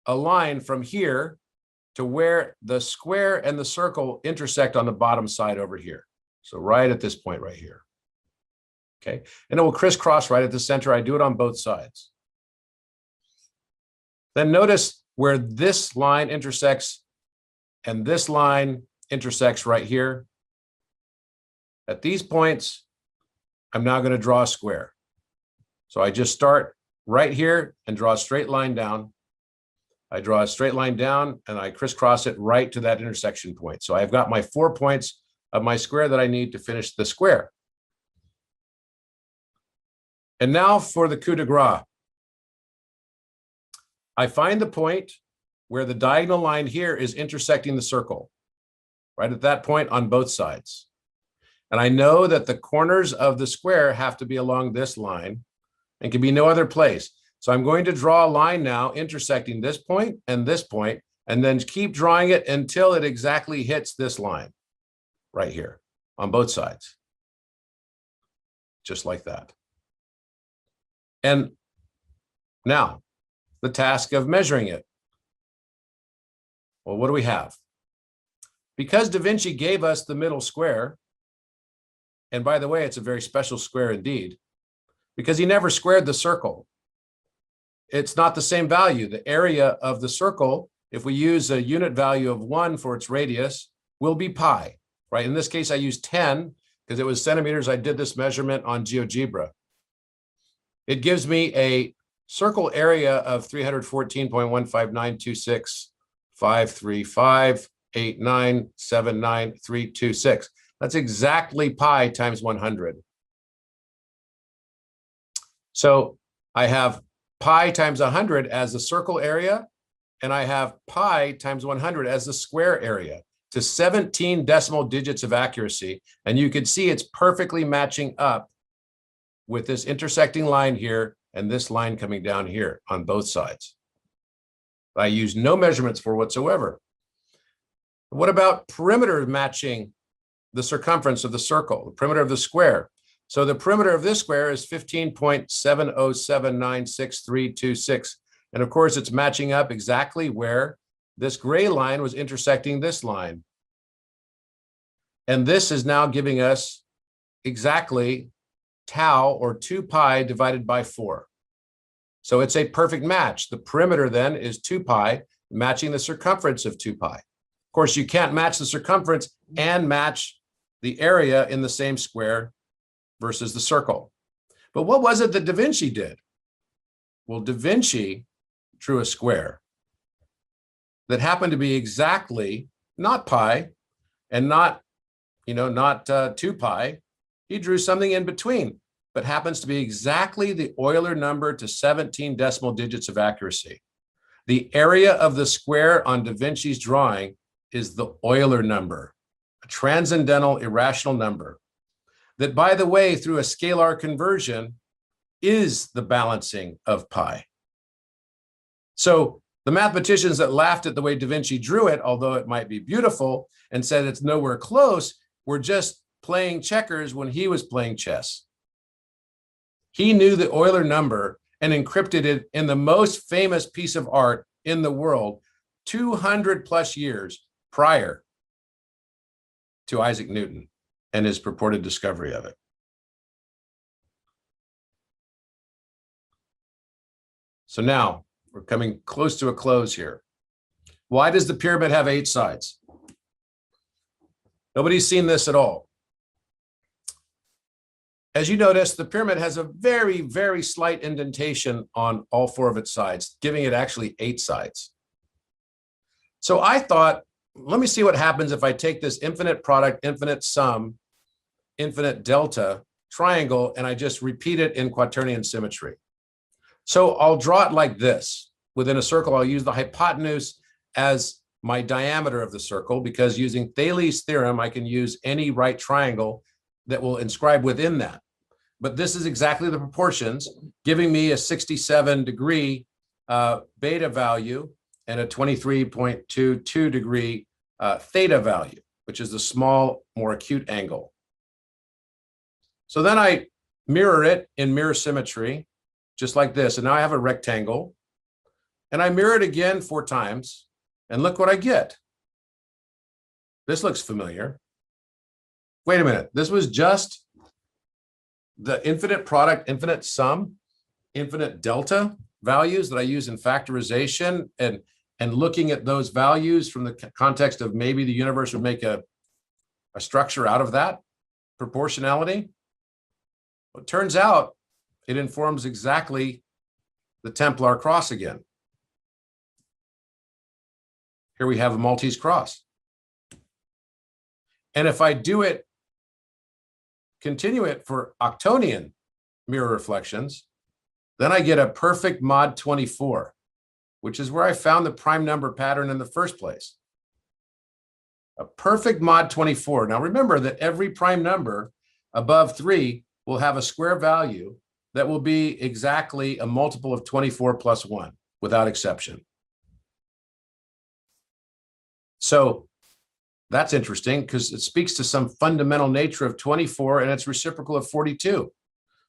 a line from here to where the square and the circle intersect on the bottom side over here. So right at this point right here. Okay, and it will crisscross right at the center. I do it on both sides. Then notice where this line intersects and this line intersects right here. At these points, I'm now going to draw a square. So I just start right here and draw a straight line down. I draw a straight line down and I crisscross it right to that intersection point. So I've got my 4 points of my square that I need to finish the square. And now for the coup de grace. I find the point where the diagonal line here is intersecting the circle, right at that point on both sides. And I know that the corners of the square have to be along this line and can be no other place. So I'm going to draw a line now intersecting this point, and then keep drawing it until it exactly hits this line right here on both sides. Just like that. And now the task of measuring it. Well, what do we have? Because Da Vinci gave us the middle square, and by the way, it's a very special square indeed, because he never squared the circle. It's not the same value. The area of the circle, if we use a unit value of 1 for its radius, will be pi, right? In this case, I used 10 because it was centimeters. I did this measurement on GeoGebra. It gives me a circle area of 314.15926,535,8979,326. That's exactly pi times 100. So I have pi times 100 as the circle area, and I have pi times 100 as the square area, to 17 decimal digits of accuracy. And you can see it's perfectly matching up with this intersecting line here and this line coming down here on both sides. I use no measurements for whatsoever. What about perimeter matching the circumference of the circle, the perimeter of the square? So the perimeter of this square is 15.70796.326. And of course, it's matching up exactly where this gray line was intersecting this line. And this is now giving us exactly tau, or 2 pi divided by 4. So it's a perfect match. The perimeter then is 2 pi, matching the circumference of 2 pi. Of course, you can't match the circumference and match the area in the same square versus the circle. But what was it that Da Vinci did? Well, Da Vinci drew a square that happened to be exactly not pi and not 2 pi. He drew something in between, but happens to be exactly the Euler number to 17 decimal digits of accuracy. The area of the square on Da Vinci's drawing is the Euler number, a transcendental irrational number that, by the way, through a scalar conversion, is the balancing of pi. So the mathematicians that laughed at the way Da Vinci drew it, although it might be beautiful, and said it's nowhere close, were just playing checkers when he was playing chess. He knew the Euler number and encrypted it in the most famous piece of art in the world 200 plus years prior to Isaac Newton and his purported discovery of it. So now we're coming close to a close here. Why does the pyramid have 8 sides? Nobody's seen this at all. As you notice, the pyramid has a very, very slight indentation on all 4 of its sides, giving it actually 8 sides. So I thought, let me see what happens if I take this infinite product, infinite sum, infinite delta triangle, and I just repeat it in quaternion symmetry. So I'll draw it like this. Within a circle, I'll use the hypotenuse as my diameter of the circle, because using Thales' theorem, I can use any right triangle that will inscribe within that. But this is exactly the proportions, giving me a 67 degree beta value and a 23.22 degree theta value, which is the small, more acute angle. So then I mirror it in mirror symmetry, just like this. And now I have a rectangle, and I mirror it again 4 times. And look what I get. This looks familiar. Wait a minute. This was just the infinite product, infinite sum, infinite delta values that I use in factorization, and looking at those values from the context of maybe the universe would make a structure out of that proportionality. Well, it turns out it informs exactly the Templar cross again. Here we have a Maltese cross. And if I do it, continue it for octonian mirror reflections, then I get a perfect mod 24, which is where I found the prime number pattern in the first place. A perfect mod 24. Now remember that every prime number above 3 will have a square value that will be exactly a multiple of 24 plus 1, without exception. So that's interesting, because it speaks to some fundamental nature of 24 and its reciprocal of 42,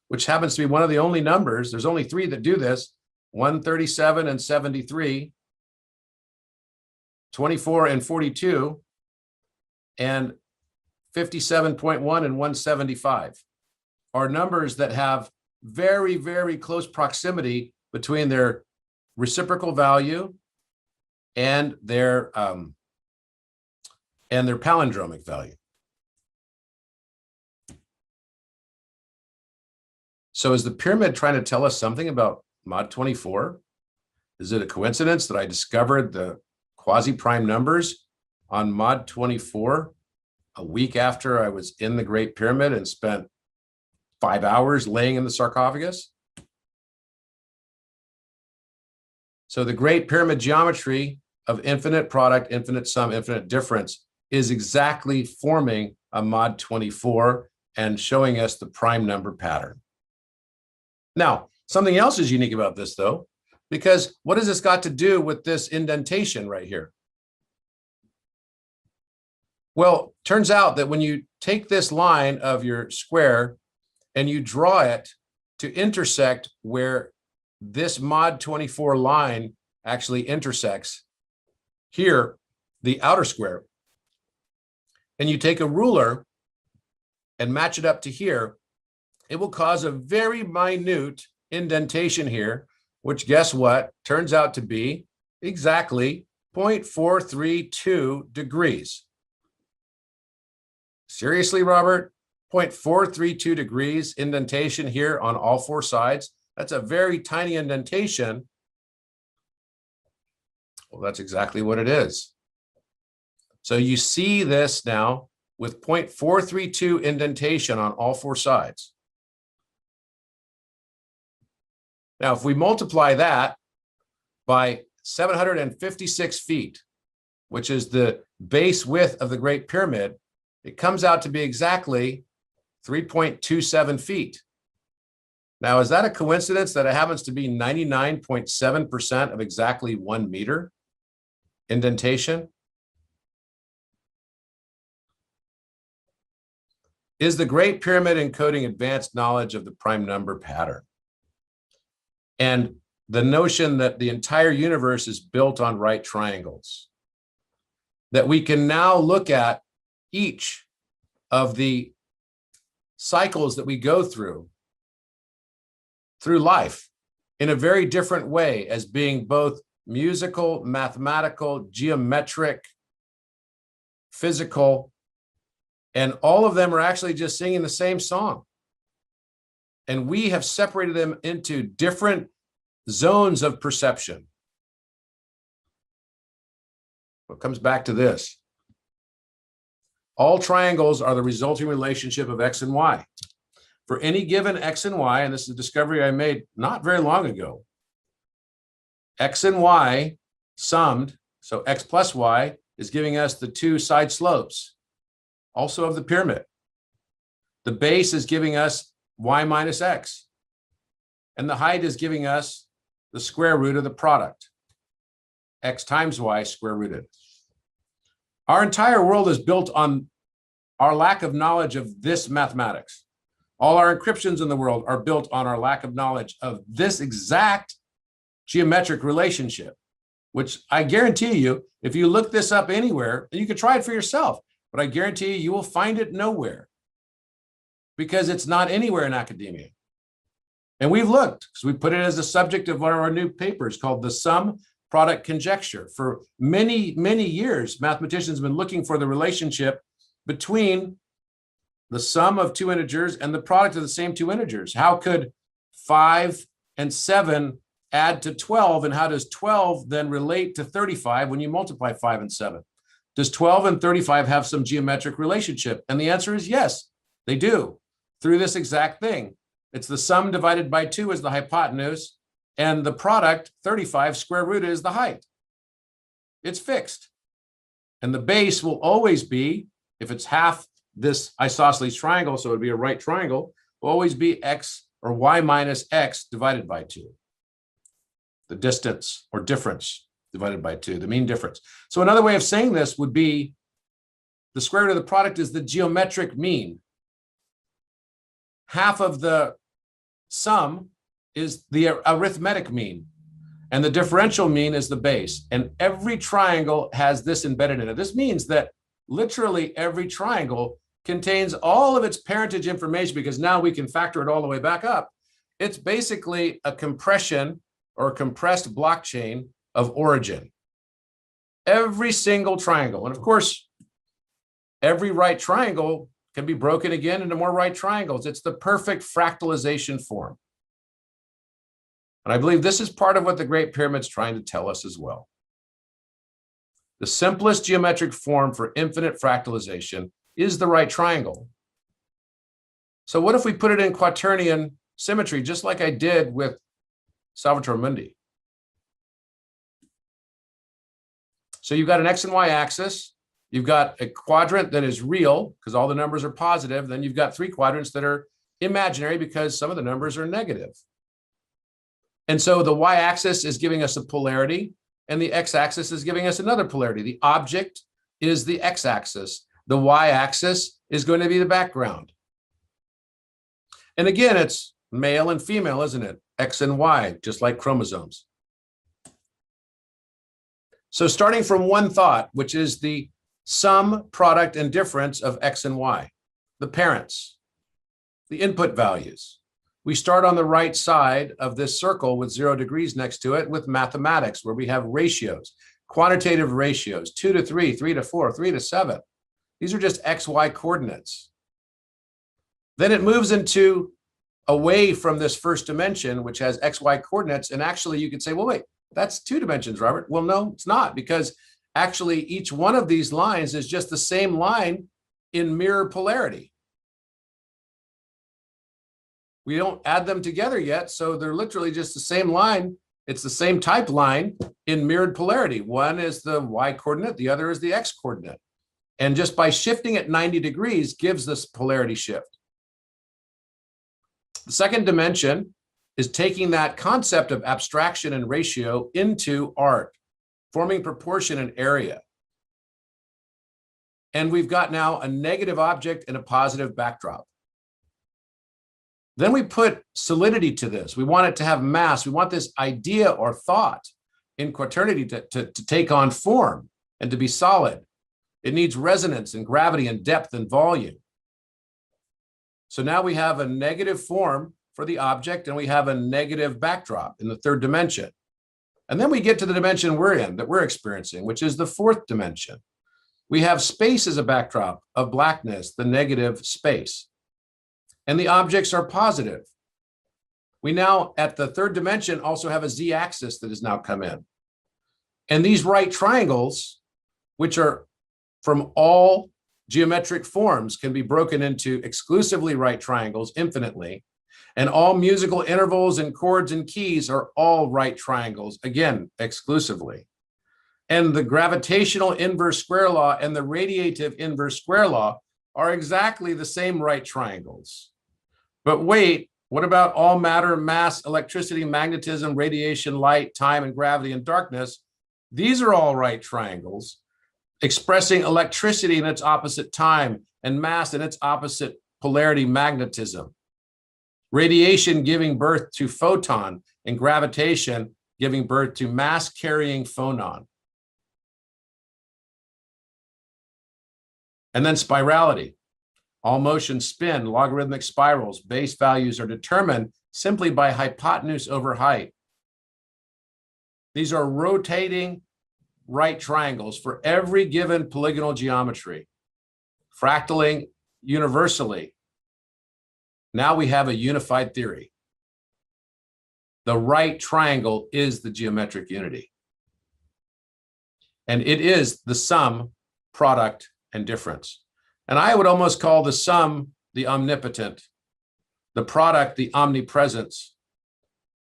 which happens to be one of the only numbers. There's only 3 that do this: 137 and 73, 24 and 42, and 57.1 and 175 are numbers that have very, very close proximity between their reciprocal value and their palindromic value. So is the pyramid trying to tell us something about mod 24? Is it a coincidence that I discovered the quasi-prime numbers on mod 24 a week after I was in the Great Pyramid and spent 5 hours laying in the sarcophagus? So the Great Pyramid geometry of infinite product, infinite sum, infinite difference is exactly forming a mod 24 and showing us the prime number pattern. Now, something else is unique about this, though, because what has this got to do with this indentation right here? Well, turns out that when you take this line of your square and you draw it to intersect where this mod 24 line actually intersects here, the outer square, and you take a ruler and match it up to here, it will cause a very minute indentation here, which guess what? Turns out to be exactly 0.432 degrees. Seriously, Robert? 0.432 degrees indentation here on all four sides. That's a very tiny indentation. Well, that's exactly what it is. So you see this now with 0.432 indentation on all four sides. Now, if we multiply that by 756 feet, which is the base width of the Great Pyramid, it comes out to be exactly 3.27 feet. Now, is that a coincidence that it happens to be 99.7% of exactly 1 meter indentation? Is the Great Pyramid encoding advanced knowledge of the prime number pattern? And the notion that the entire universe is built on right triangles, that we can now look at each of the cycles that we go through life in a very different way, as being both musical, mathematical, geometric, physical, and all of them are actually just singing the same song. And we have separated them into different zones of perception. What comes back to this? All triangles are the resulting relationship of X and Y. For any given X and Y, and this is a discovery I made not very long ago, X and Y summed, so X plus Y is giving us the two side slopes, also of the pyramid. The base is giving us Y minus X, and the height is giving us the square root of the product, X times Y square rooted. Our entire world is built on our lack of knowledge of this mathematics. All our encryptions in the world are built on our lack of knowledge of this exact geometric relationship, which I guarantee you, if you look this up anywhere, and you can try it for yourself, but I guarantee you will find it nowhere, because it's not anywhere in academia. And we've looked, because we put it as a subject of one of our new papers called the sum product conjecture. For many, many years, mathematicians have been looking for the relationship between the sum of two integers and the product of the same two integers. How could 5 and 7 add to 12? And how does 12 then relate to 35 when you multiply 5 and 7? Does 12 and 35 have some geometric relationship? And the answer is yes, they do, through this exact thing. It's the sum divided by 2 is the hypotenuse, and the product, 35 square rooted, is the height. It's fixed. And the base will always be, if it's half this isosceles triangle, so it would be a right triangle, will always be X or Y minus X divided by 2. The distance or difference divided by 2, the mean difference. So another way of saying this would be the square root of the product is the geometric mean. Half of the sum is the arithmetic mean, and the differential mean is the base. And every triangle has this embedded in it. This means that literally every triangle contains all of its parentage information, because now we can factor it all the way back up. It's basically a compression or a compressed blockchain of origin. Every single triangle. And of course, every right triangle can be broken again into more right triangles. It's the perfect fractalization form. And I believe this is part of what the Great Pyramid's trying to tell us as well. The simplest geometric form for infinite fractalization is the right triangle. So what if we put it in quaternion symmetry, just like I did with Salvator Mundi? So you've got an X and Y axis. You've got a quadrant that is real because all the numbers are positive. Then you've got 3 quadrants that are imaginary because some of the numbers are negative. And so the y-axis is giving us a polarity, and the x-axis is giving us another polarity. The object is the x-axis. The y-axis is going to be the background. And again, it's male and female, isn't it? X and Y, just like chromosomes. So starting from one thought, which is the sum, product, and difference of X and Y, the parents, the input values. We start on the right side of this circle with 0 degrees next to it with mathematics, where we have ratios, quantitative ratios, 2 to 3, 3 to 4, 3 to 7. These are just X, Y coordinates. Then it moves into away from this first dimension, which has X, Y coordinates. And actually you could say, well, wait, that's 2 dimensions, Robert. Well, no, it's not, because actually each one of these lines is just the same line in mirror polarity. We don't add them together yet, so they're literally just the same line. It's the same type line in mirrored polarity. One is the Y coordinate, the other is the X coordinate. And just by shifting it 90 degrees gives this polarity shift. The second dimension is taking that concept of abstraction and ratio into art, forming proportion and area. And we've got now a negative object and a positive backdrop. Then we put solidity to this. We want it to have mass. We want this idea or thought in quaternity to take on form and to be solid. It needs resonance and gravity and depth and volume. So now we have a negative form for the object and we have a negative backdrop in the third dimension. And then we get to the dimension we're in, that we're experiencing, which is the fourth dimension. We have space as a backdrop of blackness, the negative space. And the objects are positive. We now, at the third dimension, also have a z-axis that has now come in. And these right triangles, which are from all geometric forms, can be broken into exclusively right triangles infinitely. And all musical intervals and chords and keys are all right triangles, again, exclusively. And the gravitational inverse square law and the radiative inverse square law are exactly the same right triangles. But wait, what about all matter, mass, electricity, magnetism, radiation, light, time, and gravity and darkness? These are all right triangles, expressing electricity in its opposite time and mass in its opposite polarity, magnetism. Radiation giving birth to photon and gravitation giving birth to mass carrying phonon. And then spirality. All motion spin, logarithmic spirals, base values are determined simply by hypotenuse over height. These are rotating right triangles for every given polygonal geometry, fractaling universally. Now we have a unified theory. The right triangle is the geometric unity. And it is the sum, product, and difference. And I would almost call the sum the omnipotent, the product the omnipresence,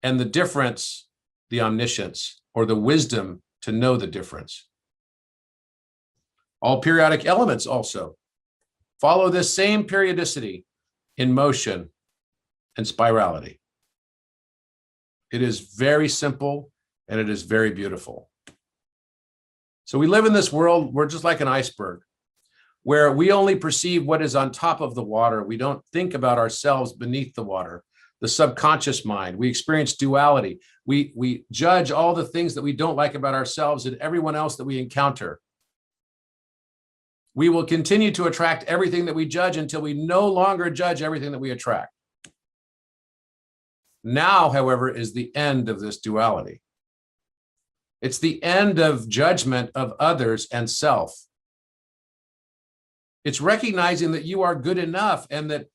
and the difference the omniscience, or the wisdom to know the difference. All periodic elements also follow this same periodicity in motion and spirality. It is very simple and it is very beautiful. So we live in this world, we're just like an iceberg, where we only perceive what is on top of the water. We don't think about ourselves beneath the water, the subconscious mind. We experience duality. We judge all the things that we don't like about ourselves and everyone else that we encounter. We will continue to attract everything that we judge until we no longer judge everything that we attract. Now, however, is the end of this duality. It's the end of judgment of others and self. It's recognizing that you are good enough and that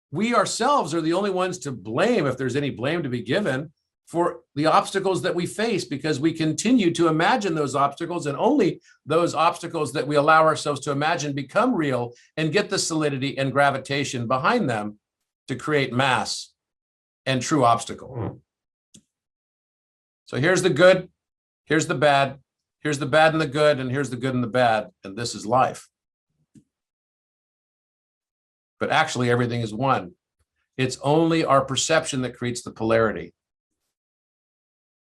we ourselves are the only ones to blame, if there's any blame to be given, for the obstacles that we face, because we continue to imagine those obstacles, and only those obstacles that we allow ourselves to imagine become real and get the solidity and gravitation behind them to create mass and true obstacle. So here's the good, here's the bad and the good, and here's the good and the bad, and this is life. But actually everything is one. It's only our perception that creates the polarity.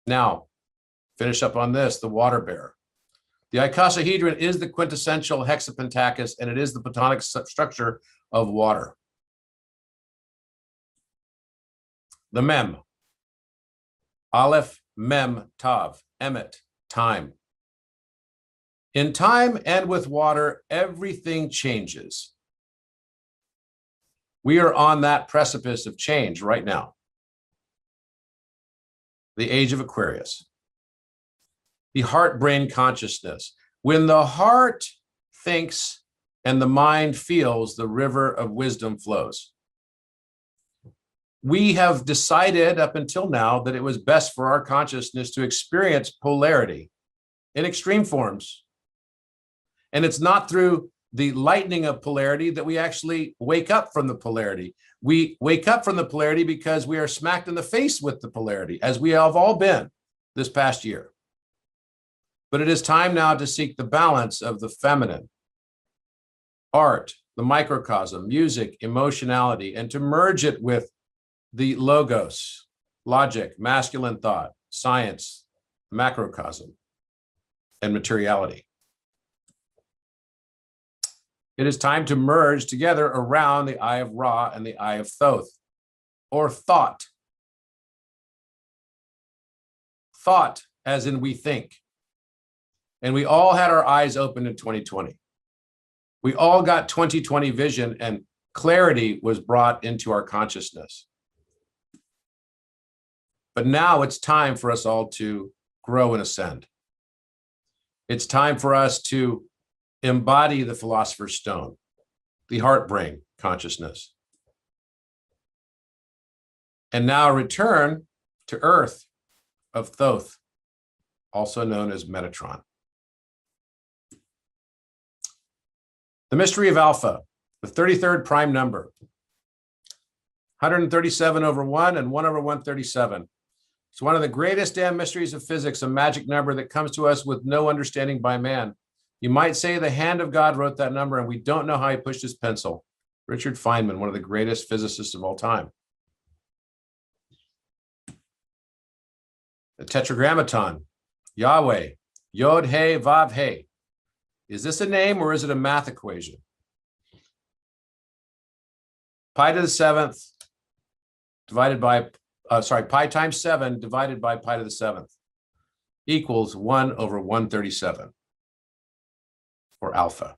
Now, finish up on this, the water bear. The icosahedron is the quintessential hexapentacus, and it is the platonic structure of water. the mem. Aleph, mem, tav, emet, time. In time and with water, everything changes. We are on that precipice of change right now. The age of Aquarius. The heart-brain consciousness. When the heart thinks and the mind feels, the river of wisdom flows. We have decided up until now that it was best for our consciousness to experience polarity in extreme forms. And it's not through the lightning of polarity that we actually wake up from the polarity. We wake up from the polarity because we are smacked in the face with the polarity, as we have all been this past year. But it is time now to seek the balance of the feminine, art, the microcosm, music, emotionality, and to merge it with the logos, logic, masculine thought, science, macrocosm, and materiality. It is time to merge together around the eye of Ra and the eye of Thoth, or thought. Thought, as in we think. And we all had our eyes open in 2020. We all got 2020 vision, and clarity was brought into our consciousness. But now it's time for us all to grow and ascend. It's time for us to embody the philosopher's stone, the heart-brain consciousness. And now return to Earth of Thoth, also known as Metatron. The mystery of Alpha, the 33rd prime number, 137 over 1 and 1 over 137. It's one of the greatest damn mysteries of physics, a magic number that comes to us with no understanding by man. You might say the hand of God wrote that number, and we don't know how he pushed his pencil. Richard Feynman, one of the greatest physicists of all time. The Tetragrammaton, Yahweh, Yod He Vav He. Is this a name or is it a math equation? Pi to the 7th divided by, pi times 7 divided by pi to the 7th equals 1 over 137, or alpha.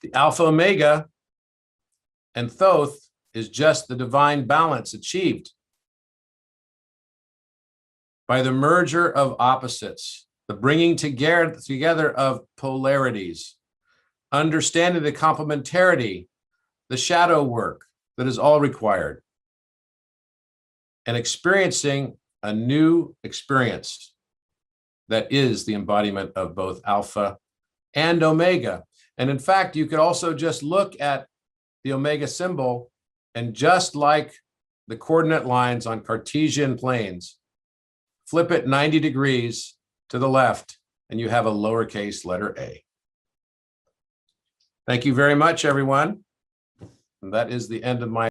The alpha omega and Thoth is just the divine balance achieved by the merger of opposites, the bringing together of polarities, understanding the complementarity, the shadow work that is all required, and experiencing a new experience that is the embodiment of both alpha and omega. And in fact, you could also just look at the omega symbol, and just like the coordinate lines on Cartesian planes, flip it 90 degrees to the left, and you have a lowercase letter a. Thank you very much, everyone. And that is the end of my